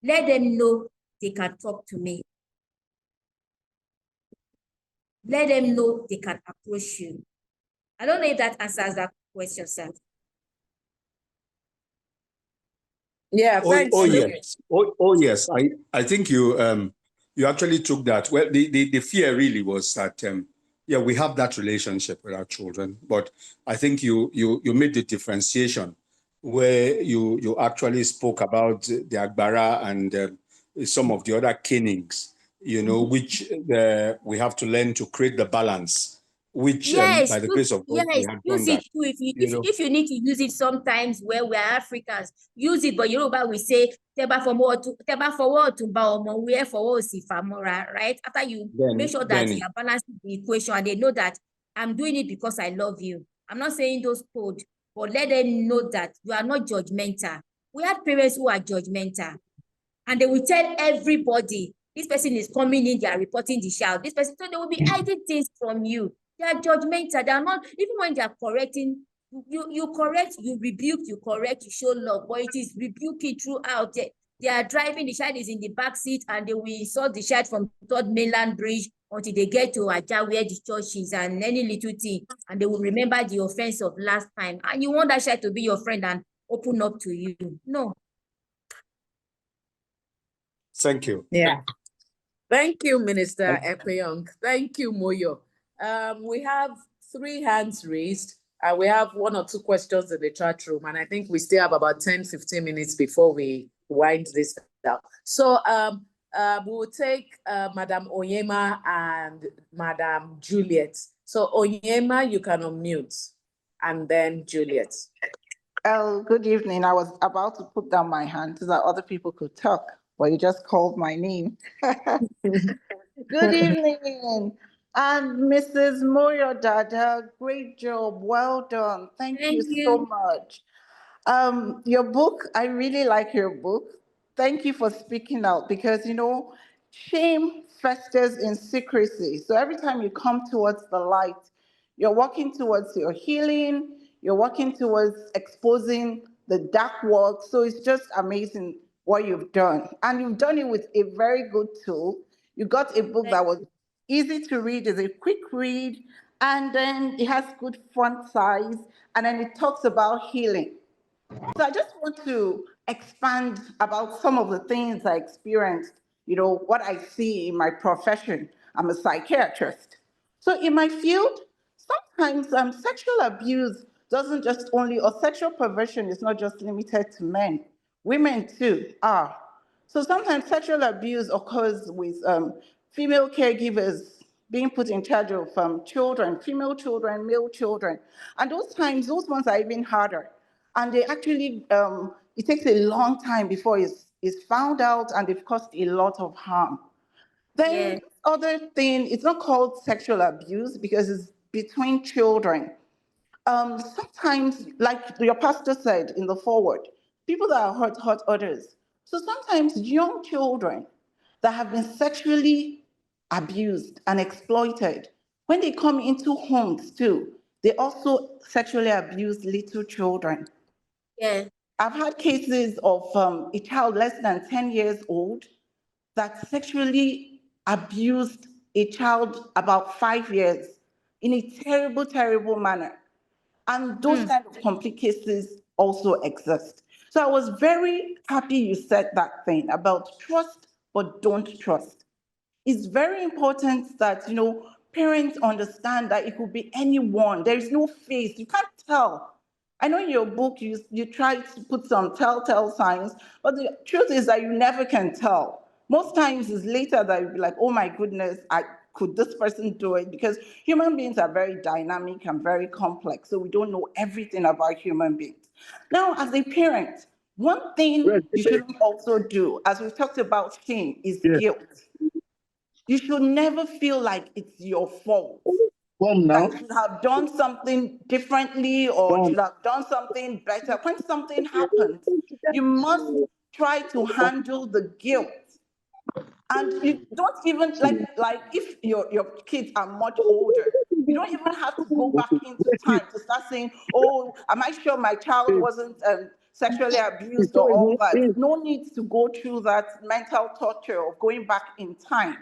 Let them know they can talk to me. Let them know they can approach you. I don't know if that answers that question, sir. Yeah, thanks. Yes. Yes. I think you actually took that. Well, the fear really was that yeah, we have that relationship with our children, but I think you made the differentiation where you actually spoke about the Agbara and some of the other canings. you know, which we have to learn to create the balance, which Yes, by the grace of God, we yes, have use done it that. too. If You know. if you need to use it sometimes where we are Africans, use it. But Yoruba we say teba forward to baomo, where forward si famora, right? After you make sure that you are balancing the equation and they know that I'm doing it because I love you. I'm not saying those code, but let them know that you are not judgmental. We have parents who are judgmental, and they will tell everybody, this person is coming in, they are reporting the child. This person, so they will be hiding things from you. They are judgmental. They are not, even when they are correcting, you correct, you rebuke, you correct, you show love, but it is rebuking throughout. They are driving, the child is in the back seat, and they will insult the child from Third Mainland Bridge until they get to Aja where the church is, and any little thing, and they will remember the offense of last time. And you want that child to be your friend and open up to you. No. Thank you. Yeah. Thank you, Minister Ekpeong. Thank you, Moyo. We have 3 hands raised, and we have 1 or 2 questions in the chat room, and I think we still have about 10-15 minutes before we wind this down. So we'll take Madam Onyema and Madam Juliet. So Onyema, you can unmute, and then Juliet. Oh, good evening. I was about to put down my hand so that other people could talk, but you just called my name. Good evening. And Mrs. Moyo Dada, great job. Well done. Thank you so much. Your book, I really like your book. Thank you for speaking out because, you know, shame festers in secrecy. So every time you come towards the light, you're working towards your healing, you're working towards exposing the dark work. So it's just amazing what you've done. And you've done it with a very good tool. You got a book that was easy to read, is a quick read, and then it has good font size, and then it talks about healing. So I just want to expand about some of the things I experienced, you know, what I see in my profession. I'm a psychiatrist. So in my field, sometimes sexual abuse doesn't just only, or sexual perversion is not just limited to men. Women too are. So sometimes sexual abuse occurs with female caregivers being put in charge of children, female children, male children. And those times, those ones are even harder. And they actually, it takes a long time before it's found out, and they've caused a lot of harm. Then other thing, it's not called sexual abuse because it's between children. Sometimes, like your pastor said in the foreword, people that are hurt others. So sometimes young children that have been sexually abused and exploited, when they come into homes too, they also sexually abuse little children. Yeah. I've had cases of a child less than 10 years old that sexually abused a child about 5 years in a terrible, terrible manner. And those kind of complete cases also exist. So I was very happy you said that thing about trust, but don't trust. It's very important that, you know, parents understand that it could be anyone. There is no face. You can't tell. I know in your book you try to put some telltale signs, but the truth is that you never can tell. Most times it's later that you'll be like, oh my goodness, could this person do it? Because human beings are very dynamic and very complex, so we don't know everything about human beings. Now, as a parent, one thing you shouldn't also do, as we've talked about shame, is guilt. You should never feel like it's your fault. That you should have done something differently or should have done something better. When something happens, you must try to handle the guilt. And you don't even, like if your kids are much older, you don't even have to go back into time to start saying, oh, am I sure my child wasn't sexually abused or all that? No need to go through that mental torture of going back in time.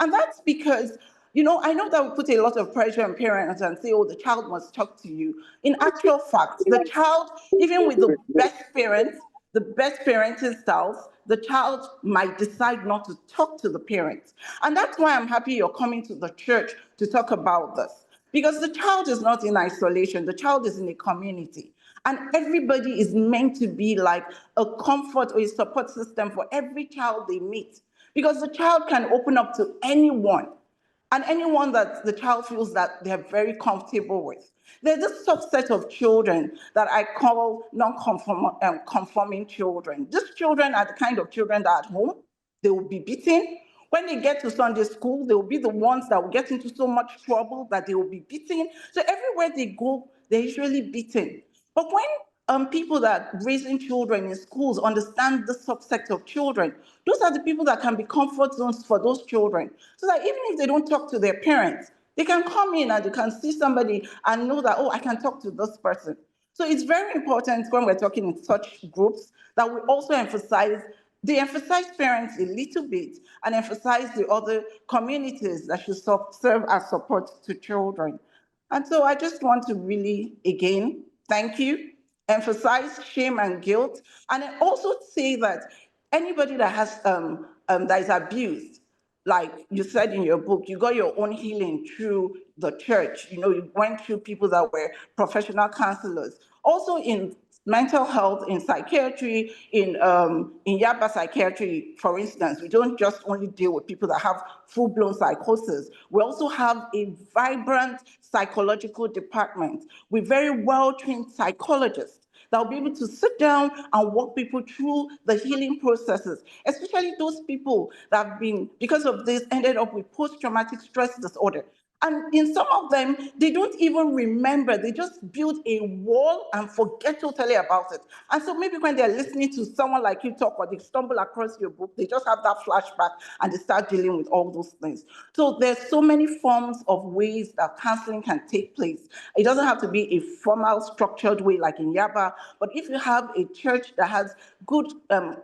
And that's because, you know, I know that we put a lot of pressure on parents and say, oh, the child must talk to you. In actual fact, the child, even with the best parents, the best parenting styles, the child might decide not to talk to the parents. And that's why I'm happy you're coming to the church to talk about this. Because the child is not in isolation, the child is in a community. And everybody is meant to be like a comfort or a support system for every child they meet. because the child can open up to anyone, and anyone that the child feels that they're very comfortable with. There's this subset of children that I call non-conforming children. These children are the kind of children that at home, they will be beaten. When they get to Sunday school, they will be the ones that will get into so much trouble that they will be beaten. So everywhere they go, they're usually beaten. But when people that are raising children in schools understand the subset of children, those are the people that can be comfort zones for those children. So that even if they don't talk to their parents, they can come in and they can see somebody and know that, oh, I can talk to this person. So it's very important when we're talking in such groups that we also emphasize parents a little bit and emphasize the other communities that should serve as support to children. And so I just want to really, again, thank you, emphasize shame and guilt, and I also say that anybody that has that is abused, like you said in your book, you got your own healing through the church. You know, you went through people that were professional counselors. Also in mental health, in psychiatry, in Yaba psychiatry, for instance, we don't just only deal with people that have full-blown psychosis. We also have a vibrant psychological department with very well-trained psychologists that will be able to sit down and walk people through the healing processes, especially those people that have been, because of this, ended up with post-traumatic stress disorder. And in some of them, they don't even remember. They just build a wall and forget totally about it. And so maybe when they're listening to someone like you talk or they stumble across your book, they just have that flashback and they start dealing with all those things. So there's so many forms of ways that counseling can take place. It doesn't have to be a formal, structured way like in Yaba, but if you have a church that has good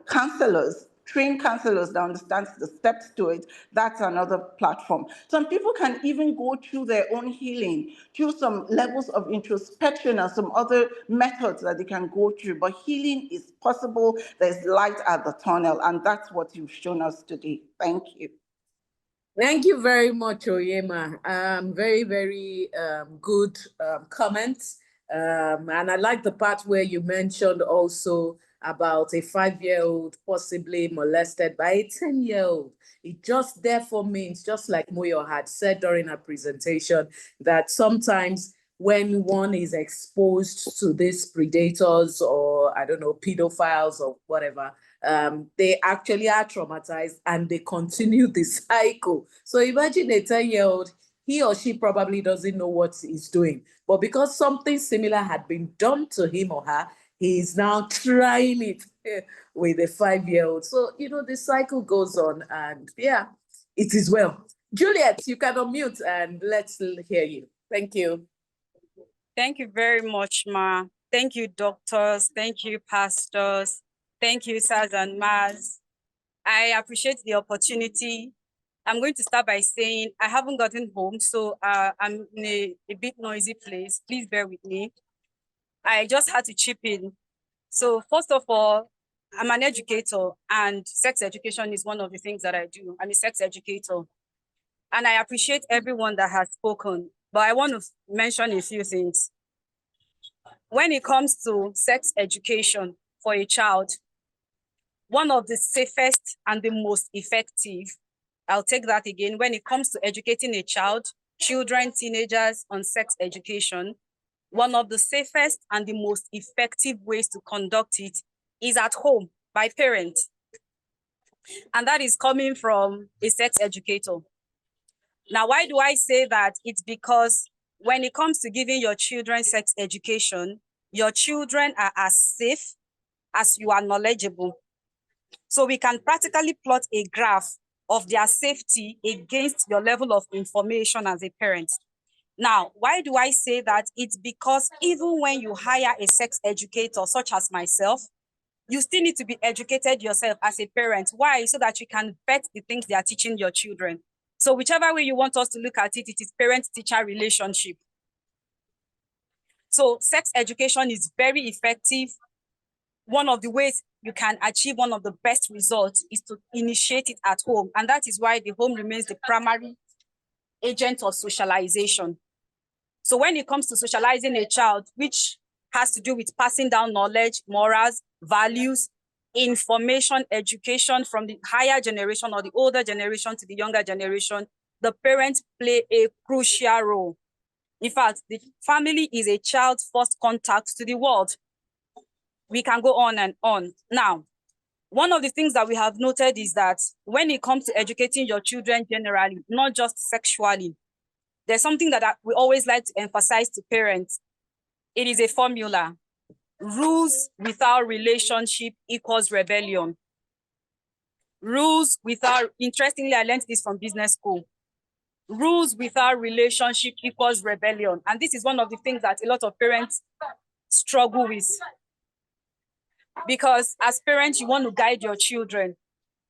counselors, trained counselors that understand the steps to it, that's another platform. Some people can even go through their own healing, through some levels of introspection and some other methods that they can go through, but healing is possible. There's light at the tunnel, and that's what you've shown us today. Thank you. Thank you very much, Oyema. Very, very good comments. And I like the part where you mentioned also about a 5-year-old possibly molested by a 10-year-old. It just therefore means, just like Moyo had said during her presentation, that sometimes when one is exposed to these predators or, I don't know, pedophiles or whatever, they actually are traumatized and they continue the cycle. So imagine a 10-year-old, he or she probably doesn't know what he's doing, but because something similar had been done to him or her, he is now trying it with a 5-year-old. So, you know, the cycle goes on, and yeah, it is well. Juliet, you can unmute and let's hear you. Thank you. Thank you very much, Ma. Thank you, doctors. Thank you, pastors. Thank you, sirs and mas. I appreciate the opportunity. I'm going to start by saying I haven't gotten home, so I'm in a bit noisy place. Please bear with me. I just had to chip in. So first of all, I'm an educator, and sex education is one of the things that I do. I'm a sex educator, and I appreciate everyone that has spoken, but I want to mention a few things. When it comes to sex education for a child, one of the safest and the most effective, I'll take that again, when it comes to educating a child, children, teenagers on sex education, one of the safest and the most effective ways to conduct it is at home by parents. And that is coming from a sex educator. Now, why do I say that? It's because when it comes to giving your children sex education, your children are as safe as you are knowledgeable. So we can practically plot a graph of their safety against your level of information as a parent. Now, why do I say that? It's because even when you hire a sex educator, such as myself, you still need to be educated yourself as a parent. Why? So that you can vet the things they are teaching your children. So whichever way you want us to look at it, it is parent-teacher relationship. So sex education is very effective. One of the ways you can achieve one of the best results is to initiate it at home. And that is why the home remains the primary agent of socialization. So when it comes to socializing a child, which has to do with passing down knowledge, morals, values, information, education from the higher generation or the older generation to the younger generation, the parents play a crucial role. In fact, the family is a child's first contact to the world. We can go on and on. Now, one of the things that we have noted is that when it comes to educating your children generally, not just sexually, there's something that we always like to emphasize to parents. It is a formula. Rules without relationship equals rebellion. Rules without, interestingly, I learned this from business school. Rules without relationship equals rebellion. And this is one of the things that a lot of parents struggle with. Because as parents, you want to guide your children.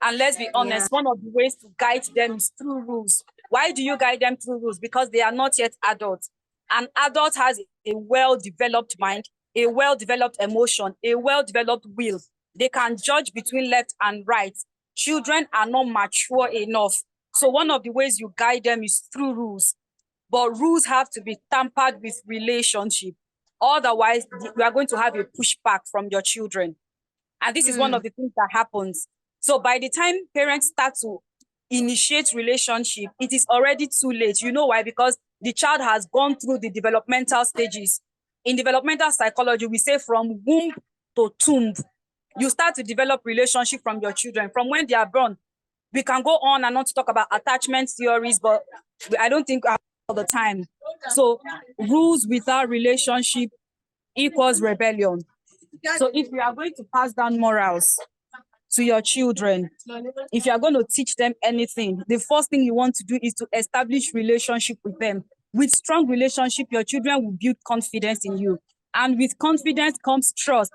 And let's be honest, one of the ways to guide them is through rules. Why do you guide them through rules? Because they are not yet adults. An adult has a well-developed mind, a well-developed emotion, a well-developed will. They can judge between left and right. Children are not mature enough. So one of the ways you guide them is through rules. But rules have to be tampered with relationship. Otherwise, you are going to have a pushback from your children. And this is one of the things that happens. So by the time parents start to initiate relationship, it is already too late. You know why? Because the child has gone through the developmental stages. In developmental psychology, we say from womb to tomb. You start to develop relationship from your children, from when they are born. We can go on and on to talk about attachment theories, but I don't think I have all the time. So rules without relationship equals rebellion. So if you are going to pass down morals to your children, if you are going to teach them anything, the first thing you want to do is to establish relationship with them. With strong relationship, your children will build confidence in you. And with confidence comes trust.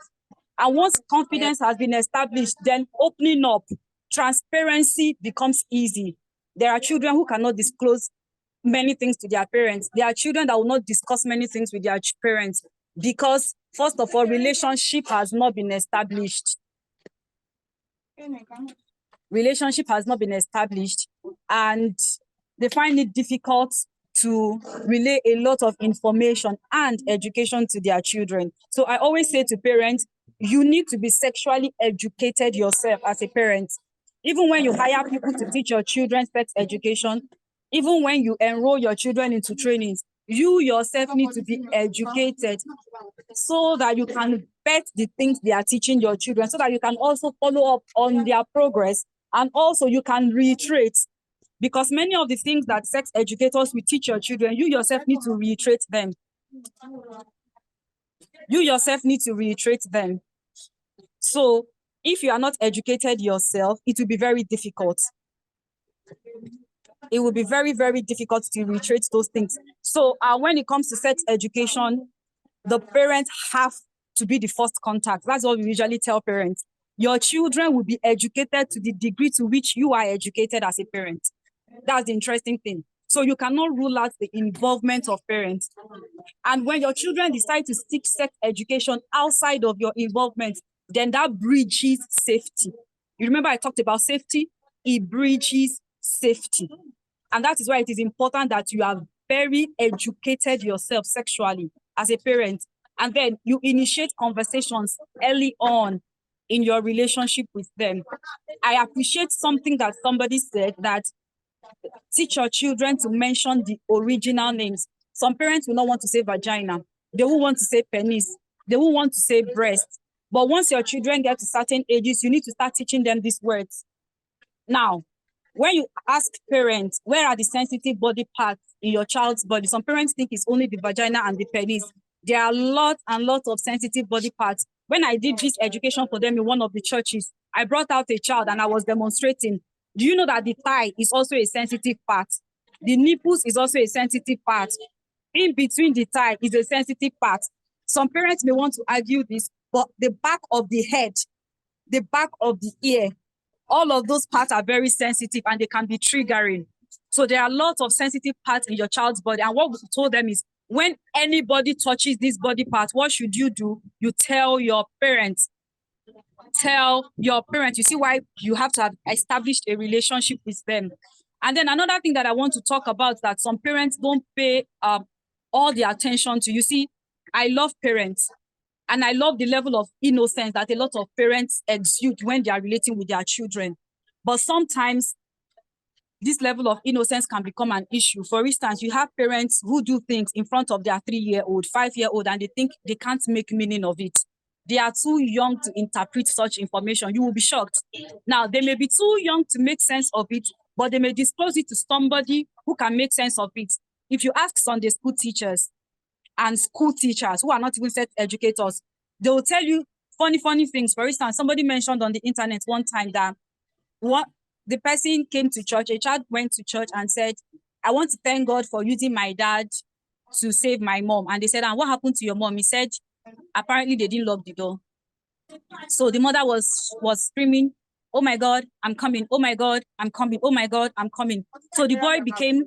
And once confidence has been established, then opening up, transparency becomes easy. There are children who cannot disclose many things to their parents. There are children that will not discuss many things with their parents because, first of all, relationship has not been established. Relationship has not been established, and they find it difficult to relay a lot of information and education to their children. So I always say to parents, you need to be sexually educated yourself as a parent. Even when you hire people to teach your children sex education, even when you enroll your children into trainings, you yourself need to be educated so that you can vet the things they are teaching your children, so that you can also follow up on their progress, and also you can reiterate. Because many of the things that sex educators will teach your children, you yourself need to reiterate them. You yourself need to reiterate them. So if you are not educated yourself, it will be very difficult. It will be very, very difficult to reiterate those things. So when it comes to sex education, the parents have to be the first contact. That's what we usually tell parents. Your children will be educated to the degree to which you are educated as a parent. That's the interesting thing. So you cannot rule out the involvement of parents. And when your children decide to seek sex education outside of your involvement, then that breaches safety. You remember I talked about safety? It breaches safety. And that is why it is important that you are very educated yourself sexually as a parent. And then you initiate conversations early on in your relationship with them. I appreciate something that somebody said, that teach your children to mention the original names. Some parents will not want to say vagina. They will want to say penis. They will want to say breast. But once your children get to certain ages, you need to start teaching them these words. Now, when you ask parents, where are the sensitive body parts in your child's body? Some parents think it's only the vagina and the penis. There are lots and lots of sensitive body parts. When I did this education for them in one of the churches, I brought out a child and I was demonstrating. Do you know that the thigh is also a sensitive part? The nipples is also a sensitive part. In between the thigh is a sensitive part. Some parents may want to argue this, but the back of the head, the back of the ear, all of those parts are very sensitive and they can be triggering. So there are lots of sensitive parts in your child's body. And what we told them is, when anybody touches this body part, what should you do? You tell your parents. Tell your parents. You see why you have to have established a relationship with them. And then another thing that I want to talk about that some parents don't pay all the attention to. You see, I love parents. And I love the level of innocence that a lot of parents exude when they are relating with their children. But sometimes this level of innocence can become an issue. For instance, you have parents who do things in front of their 3-year-old, 5-year-old, and they think they can't make meaning of it. They are too young to interpret such information. You will be shocked. Now, they may be too young to make sense of it, but they may disclose it to somebody who can make sense of it. If you ask Sunday school teachers and school teachers who are not even sex educators, they will tell you funny things. For instance, somebody mentioned on the internet one time that the person came to church, a child went to church and said, I want to thank God for using my dad to save my mom. And they said, and what happened to your mom? He said, apparently they didn't lock the door. So the mother was screaming, oh my God, I'm coming. Oh my God, I'm coming. Oh my God, I'm coming. So the boy became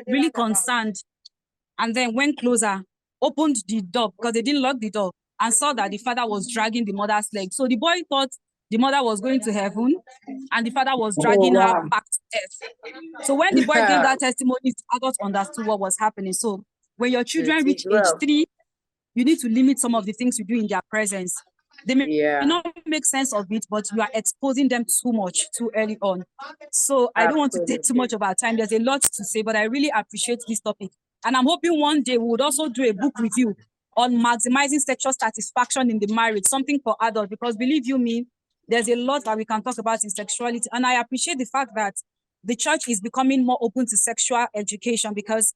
really concerned and then went closer, opened the door because they didn't lock the door, and saw that the father was dragging the mother's leg. So the boy thought the mother was going to heaven and the father was dragging her back to earth. So when the boy gave that testimony, the adults understood what was happening. So when your children reach age 3, you need to limit some of the things you do in their presence. They may not make sense of it, but you are exposing them too much too early on. So I don't want to take too much of our time. There's a lot to say, but I really appreciate this topic. And I'm hoping one day we would also do a book review on maximizing sexual satisfaction in the marriage, something for adults, because believe you me, there's a lot that we can talk about in sexuality. And I appreciate the fact that the church is becoming more open to sexual education, because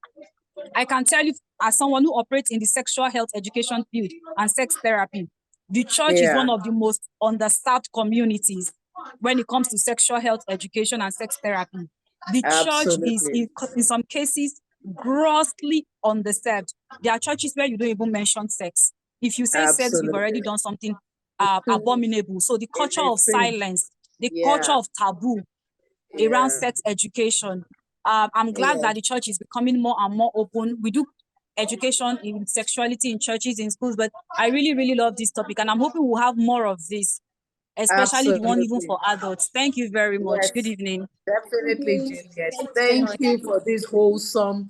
I can tell you, as someone who operates in the sexual health education field and sex therapy, the church is one of the most understaffed communities when it comes to sexual health education and sex therapy. The church is, in some cases, grossly underserved. There are churches where you don't even mention sex. If you say sex, you've already done something abominable. So the culture of silence, the culture of taboo around sex education. I'm glad that the church is becoming more and more open. We do education in sexuality in churches, in schools, but I really, really love this topic, and I'm hoping we'll have more of this, especially the one even for adults. Thank you very much. Good evening. Definitely, Juliet. Thank you for this wholesome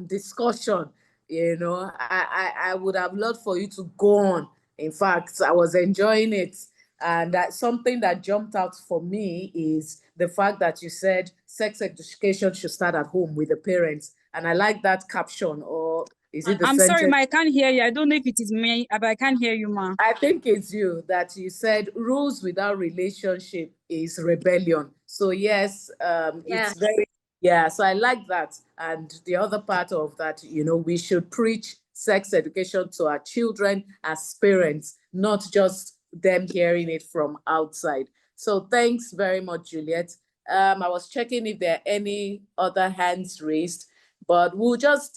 discussion. You know, I would have loved for you to go on. In fact, I was enjoying it. And that something that jumped out for me is the fact that you said sex education should start at home with the parents. And I like that caption, or is it the I'm sentence? sorry, ma, I can't hear you. I don't know if it is me, but I can't hear you, ma. I think it's you that you said rules without relationship is rebellion. So yes, it's very, so I like that. And the other part of that, you know, we should preach sex education to our children as parents, not just them hearing it from outside. So thanks very much, Juliet. I was checking if there are any other hands raised, but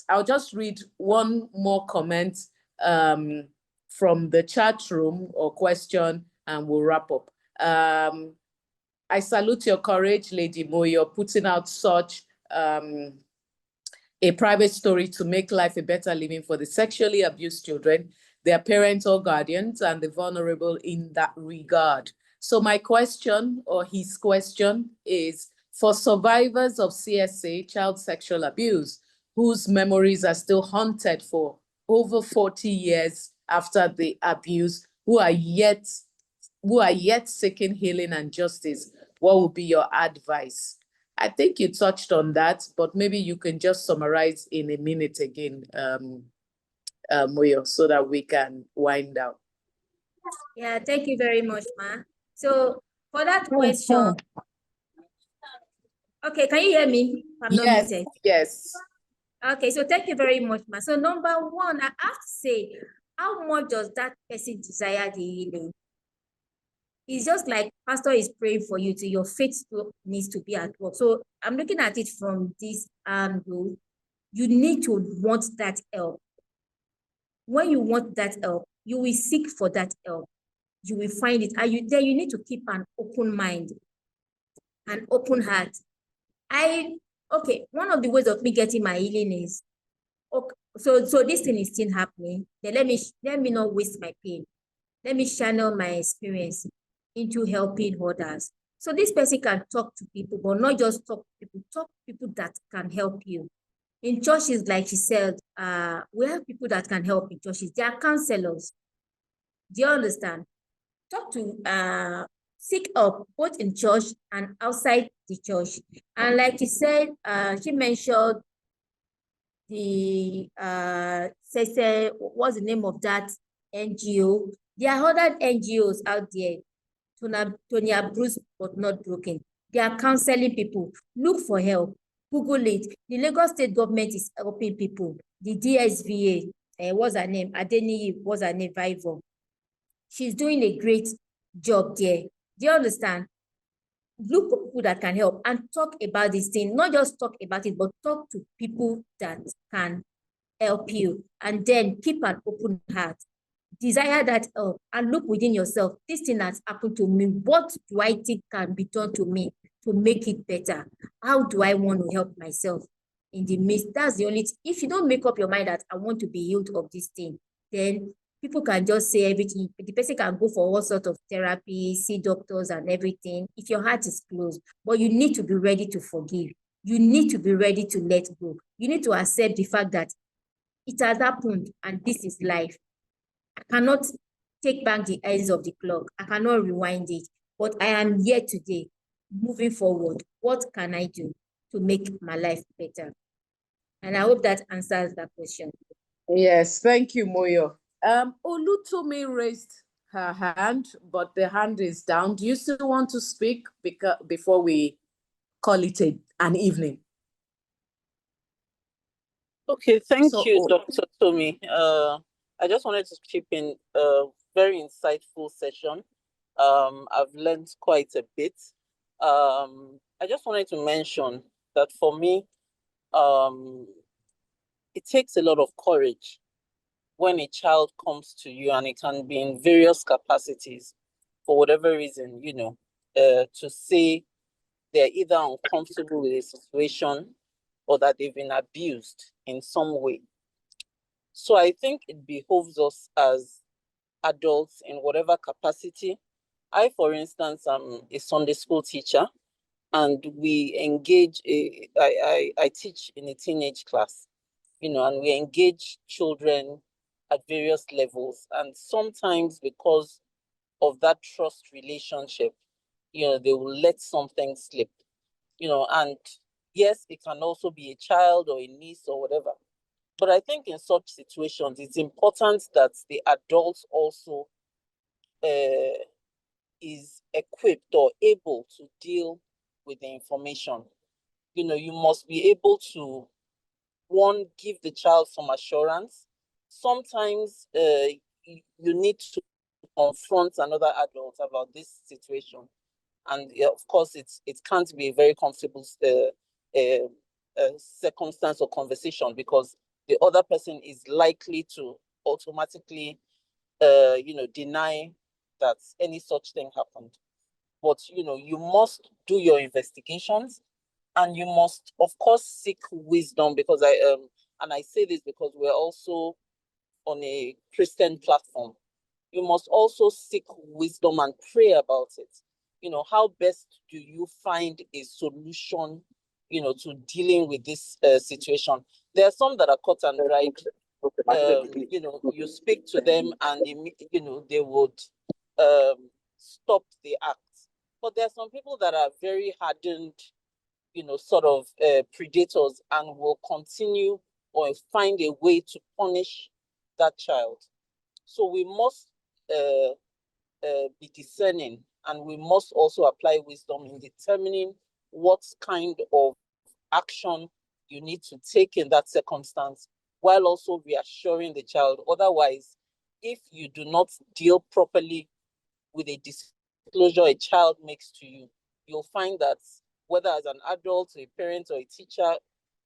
I'll just read one more comment from the chat room or question, and we'll wrap up. I salute your courage, Lady Mo. You're putting out such a private story to make life a better living for the sexually abused children, their parents or guardians, and the vulnerable in that regard. So my question, or his question, is for survivors of CSA, child sexual abuse, whose memories are still haunted for over 40 years after the abuse, who are yet seeking healing and justice, what would be your advice? I think you touched on that, but maybe you can just summarize in a minute again, Moyo, so that we can wind down. Yeah, thank you very much, ma. So for that question, okay, can you hear me? I'm not muted. Yes. Okay, so thank you very much, ma. So number one, I have to say, how much does that person desire the healing? It's just like pastor is praying for you to your faith needs to be at work. So I'm looking at it from this angle. You need to want that help. When you want that help, you will seek for that help. You will find it. And you need to keep an open mind, an open heart. One of the ways of me getting my healing is, okay, so this thing is still happening. Then let me not waste my pain. Let me channel my experience into helping others. So this person can talk to people, but not just talk to people that can help you. In churches, like she said, we have people that can help in churches. They are counselors. Do you understand? Talk to, seek help both in church and outside the church. And like you said, she mentioned the, what's the name of that NGO? There are other NGOs out there, Tonya bruised but not broken. They are counseling people. Look for help. Google it. The Lagos state government is helping people. The DSVA, what's her name? Adeniyi, what's her name? Vivo. She's doing a great job there. Do you understand? Look for people that can help and talk about this thing. Not just talk about it, but talk to people that can help you. And then keep an open heart. Desire that help and look within yourself. This thing has happened to me. What do I think can be done to me to make it better? How do I want to help myself in the midst? That's the only if you don't make up your mind that I want to be healed of this thing, then people can just say everything. The person can go for all sorts of therapy, see doctors and everything. If your heart is closed, but you need to be ready to forgive. You need to be ready to let go. You need to accept the fact that it has happened and this is life. I cannot take back the ends of the clock. I cannot rewind it. But I am here today, moving forward. What can I do to make my life better? And I hope that answers that question. Yes, thank you, Moyo. Olutomi raised her hand, but the hand is down. Do you still want to speak before we call it an evening? Okay, thank you, Dr. Tomi. I just wanted to chip in a very insightful session. I've learned quite a bit. I just wanted to mention that for me, it takes a lot of courage when a child comes to you, and it can be in various capacities for whatever reason, to say they're either uncomfortable with a situation or that they've been abused in some way. So I think it behoves us as adults in whatever capacity. I, for instance, am a Sunday school teacher, and we engage, I teach in a teenage class, and we engage children at various levels. And sometimes because of that trust relationship, they will let something slip, and yes, it can also be a child or a niece or whatever. But I think in such situations, it's important that the adults also is equipped or able to deal with the information. You must be able to, one, give the child some assurance. Sometimes you need to confront another adult about this situation. And of course, it can't be a very comfortable circumstance or conversation, because the other person is likely to automatically, deny that any such thing happened. But, you must do your investigations, and you must, of course, seek wisdom, because I say this because we're also on a Christian platform. You must also seek wisdom and pray about it. How best do you find a solution, to dealing with this situation? There are some that are cut and dried. You speak to them and they would stop the act. But there are some people that are very hardened, sort of predators, and will continue or find a way to punish that child. So we must be discerning, and we must also apply wisdom in determining what kind of action you need to take in that circumstance, while also reassuring the child. Otherwise, if you do not deal properly with a disclosure a child makes to you, you'll find that whether as an adult, a parent, or a teacher,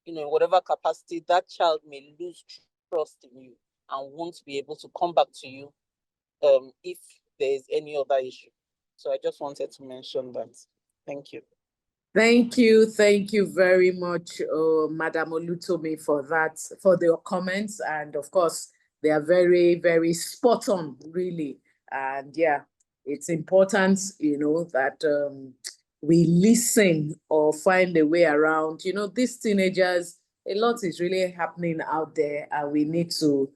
in whatever capacity, that child may lose trust in you and won't be able to come back to you if there is any other issue. So I just wanted to mention that. Thank you. Thank you very much, Madam Olutomi, for that, for your comments. And of course, they are very, very spot on, really. And yeah, it's important, that we listen or find a way around. These teenagers, a lot is really happening out there, and we need to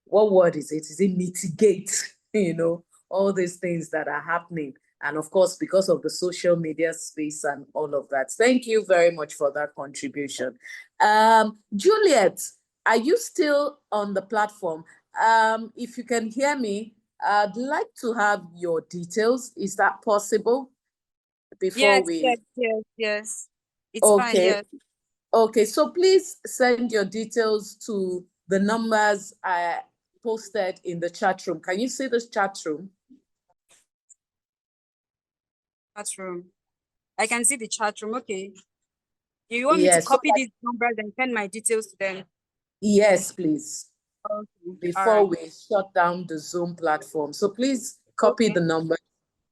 what word is it? Is it mitigate, you know, all these things that are happening. And of course, because of the social media space and all of that. Thank you very much for that contribution. Juliet, are you still on the platform? If you can hear me, I'd like to have your details. Is that possible? Before Yes. It's fine, yes. Okay, so please send your details to the numbers I posted in the chat room. Can you see this chat room? Chat room. I can see the chat room. Okay. You want me to Yes, so copy these numbers and send my details to them? yes, please. Okay. Before we shut down the Zoom platform. So please copy the number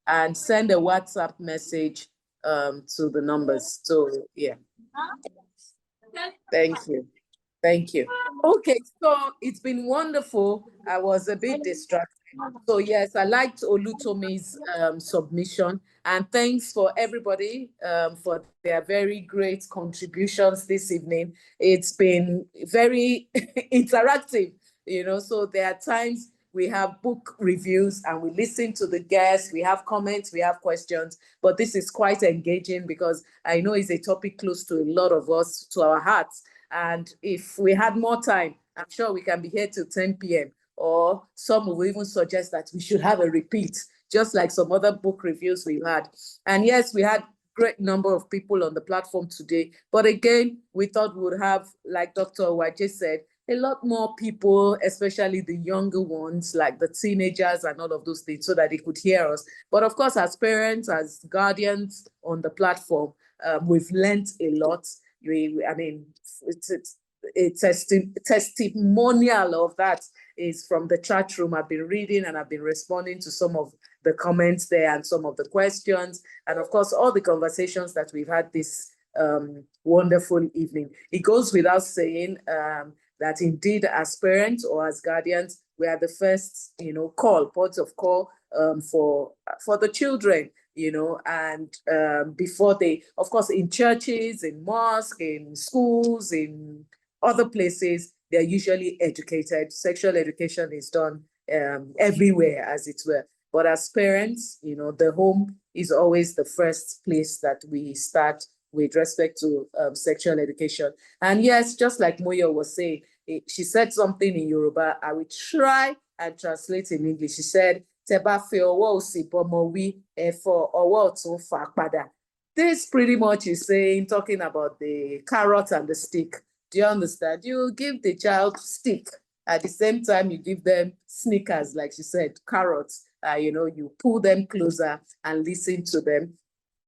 and send a WhatsApp message to the numbers. So yeah. Thank you. Thank you. Okay, so it's been wonderful. I was a bit distracted. So yes, I liked Olutomi's submission, and thanks for everybody for their very great contributions this evening. It's been very interactive, you know, so there are times we have book reviews and we listen to the guests, we have comments, we have questions, but this is quite engaging because I know it's a topic close to a lot of us, to our hearts. And if we had more time, I'm sure we can be here till 10 p.m. Or some will even suggest that we should have a repeat, just like some other book reviews we've had. And yes, we had great number of people on the platform today. But again, we thought we would have, like Dr. Waje said, a lot more people, especially the younger ones, like the teenagers and all of those things, so that they could hear us. But of course, as parents, as guardians on the platform, we've learned a lot. I mean, it's a testimonial of that is from the chat room. I've been reading and I've been responding to some of the comments there and some of the questions. And of course, all the conversations that we've had this wonderful evening. It goes without saying that indeed as parents or as guardians, we are the first, you know, ports of call for the children, you know, and before they, of course, in churches, in mosques, in schools, in other places, they're usually educated. Sexual education is done everywhere, as it were. But as parents, you know, the home is always the first place that we start with respect to sexual education. And yes, just like Moyo was saying, she said something in Yoruba. I will try and translate in English. She said, Teba fe owo osi bomo wi, efo owo otun fa pada. This pretty much is saying, talking about the carrot and the stick. Do you understand? You give the child stick. At the same time, you give them sneakers, like she said, carrots. You know, you pull them closer and listen to them.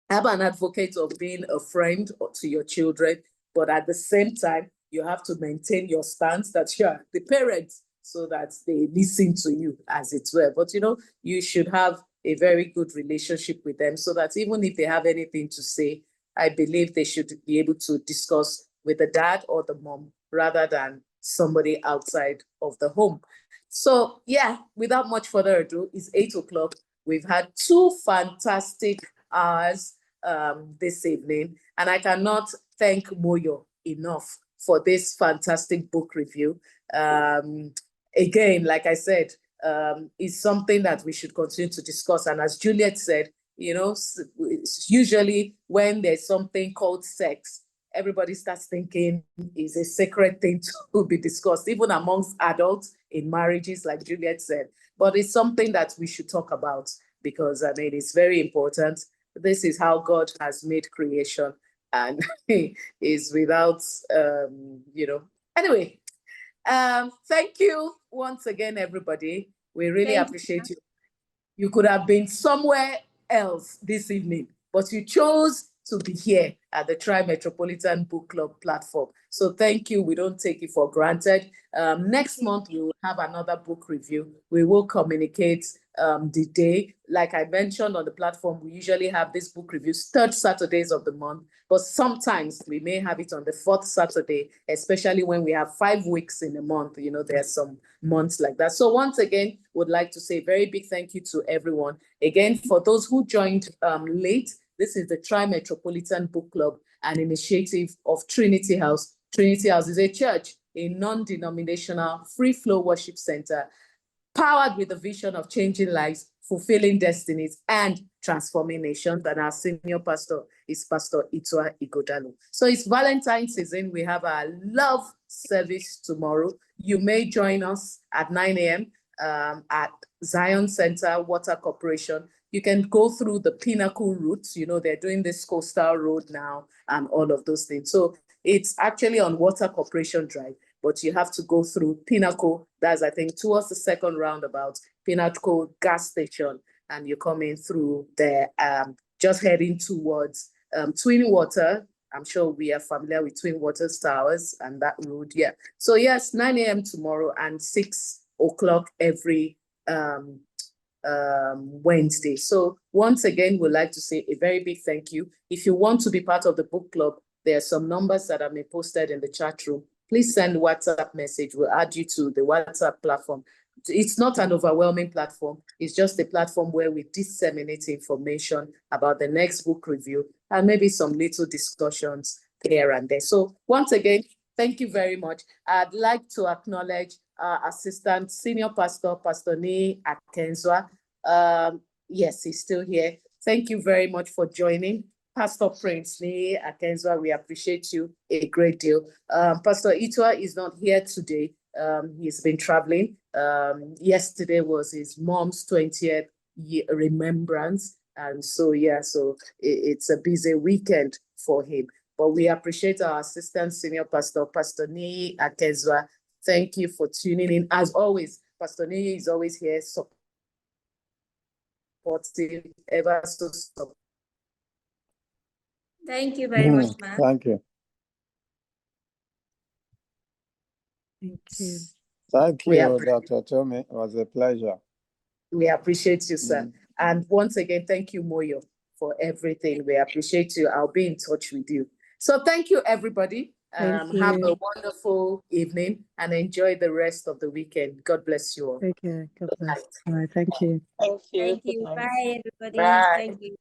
I'm an advocate of being a friend to your children, but at the same time, you have to maintain your stance that you're the parents so that they listen to you, as it were. But, you know, you should have a very good relationship with them so that even if they have anything to say, I believe they should be able to discuss with the dad or the mom rather than somebody outside of the home. So, yeah, without much further ado, it's 8 o'clock. We've had 2 fantastic hours this evening, and I cannot thank Moyo enough for this fantastic book review. Again, like I said, is something that we should continue to discuss. And as Juliet said, you know, usually when there's something called sex, everybody starts thinking is a sacred thing to be discussed, even amongst adults in marriages, like Juliet said. But it's something that we should talk about because, I mean, it's very important. This is how God has made creation, and is without, you know. Anyway, thank you once again, everybody. We really appreciate you. You could have been somewhere else this evening, but you chose to be here at the TRI-METROPOLITAN Book Club platform. So thank you. We don't take it for granted. Next month, we will have another book review. We will communicate the day. Like I mentioned on the platform, we usually have these book reviews 3rd Saturdays of the month, but sometimes we may have it on the 4th Saturday, especially when we have 5 weeks in a month. You know, there are some months like that. So once again, would like to say a very big thank you to everyone. Again, for those who joined late, this is the TRI-METROPOLITAN Book Club, an initiative of Trinity House. Trinity House is a church a non-denominational, free-flow worship center powered with the vision of changing lives, fulfilling destinies, and transforming nations. And our senior pastor is Pastor Itua Igodalu. So it's Valentine's season. We have our love service tomorrow. You may join us at 9 a.m. At Zion Center Water Corporation. You can go through the Pinnacle route. You know, they're doing this coastal road now and all of those things. So it's actually on Water Corporation Drive, but you have to go through Pinnacle. That's, I think, towards the second roundabout, Pinnacle gas station, and you come in through there, just heading towards Twin Water. I'm sure we are familiar with Twin Waters Towers and that road, yeah. So yes, 9 a.m. tomorrow and 6 o'clock every Wednesday. So once again, we'd like to say a very big thank you. If you want to be part of the book club, there are some numbers that have been posted in the chat room. Please send a WhatsApp message. We'll add you to the WhatsApp platform. It's not an overwhelming platform. It's just a platform where we disseminate information about the next book review and maybe some little discussions here and there. So once again, thank you very much. I'd like to acknowledge our Assistant Senior Pastor, Pastor Nii Akenzwa. Yes, he's still here. Thank you very much for joining. Pastor Prince Nii Akenzwa, we appreciate you a great deal. Pastor Itua is not here today. He's been traveling. Yesterday was his mom's 20th year remembrance. And so, yeah, so it's a busy weekend for him. But we appreciate our Assistant Senior Pastor, Pastor Nii Akenzwa. Thank you for tuning in. As always, Pastor Nii is always here supporting, ever so supportive. Thank you very much, ma'am. Thank you. Thank you. Thank you, Dr. Tommy. It was a pleasure. We appreciate you, sir. And once again, thank you, Moyo, for everything. We appreciate you. I'll be in touch with you. So thank you, everybody. Thank you. Have a wonderful evening and enjoy the rest of the weekend. God bless you all. Take care. God bless. All right. Thank you. Thank you. Thank Good you. night. Bye, everybody. Bye. Thank you.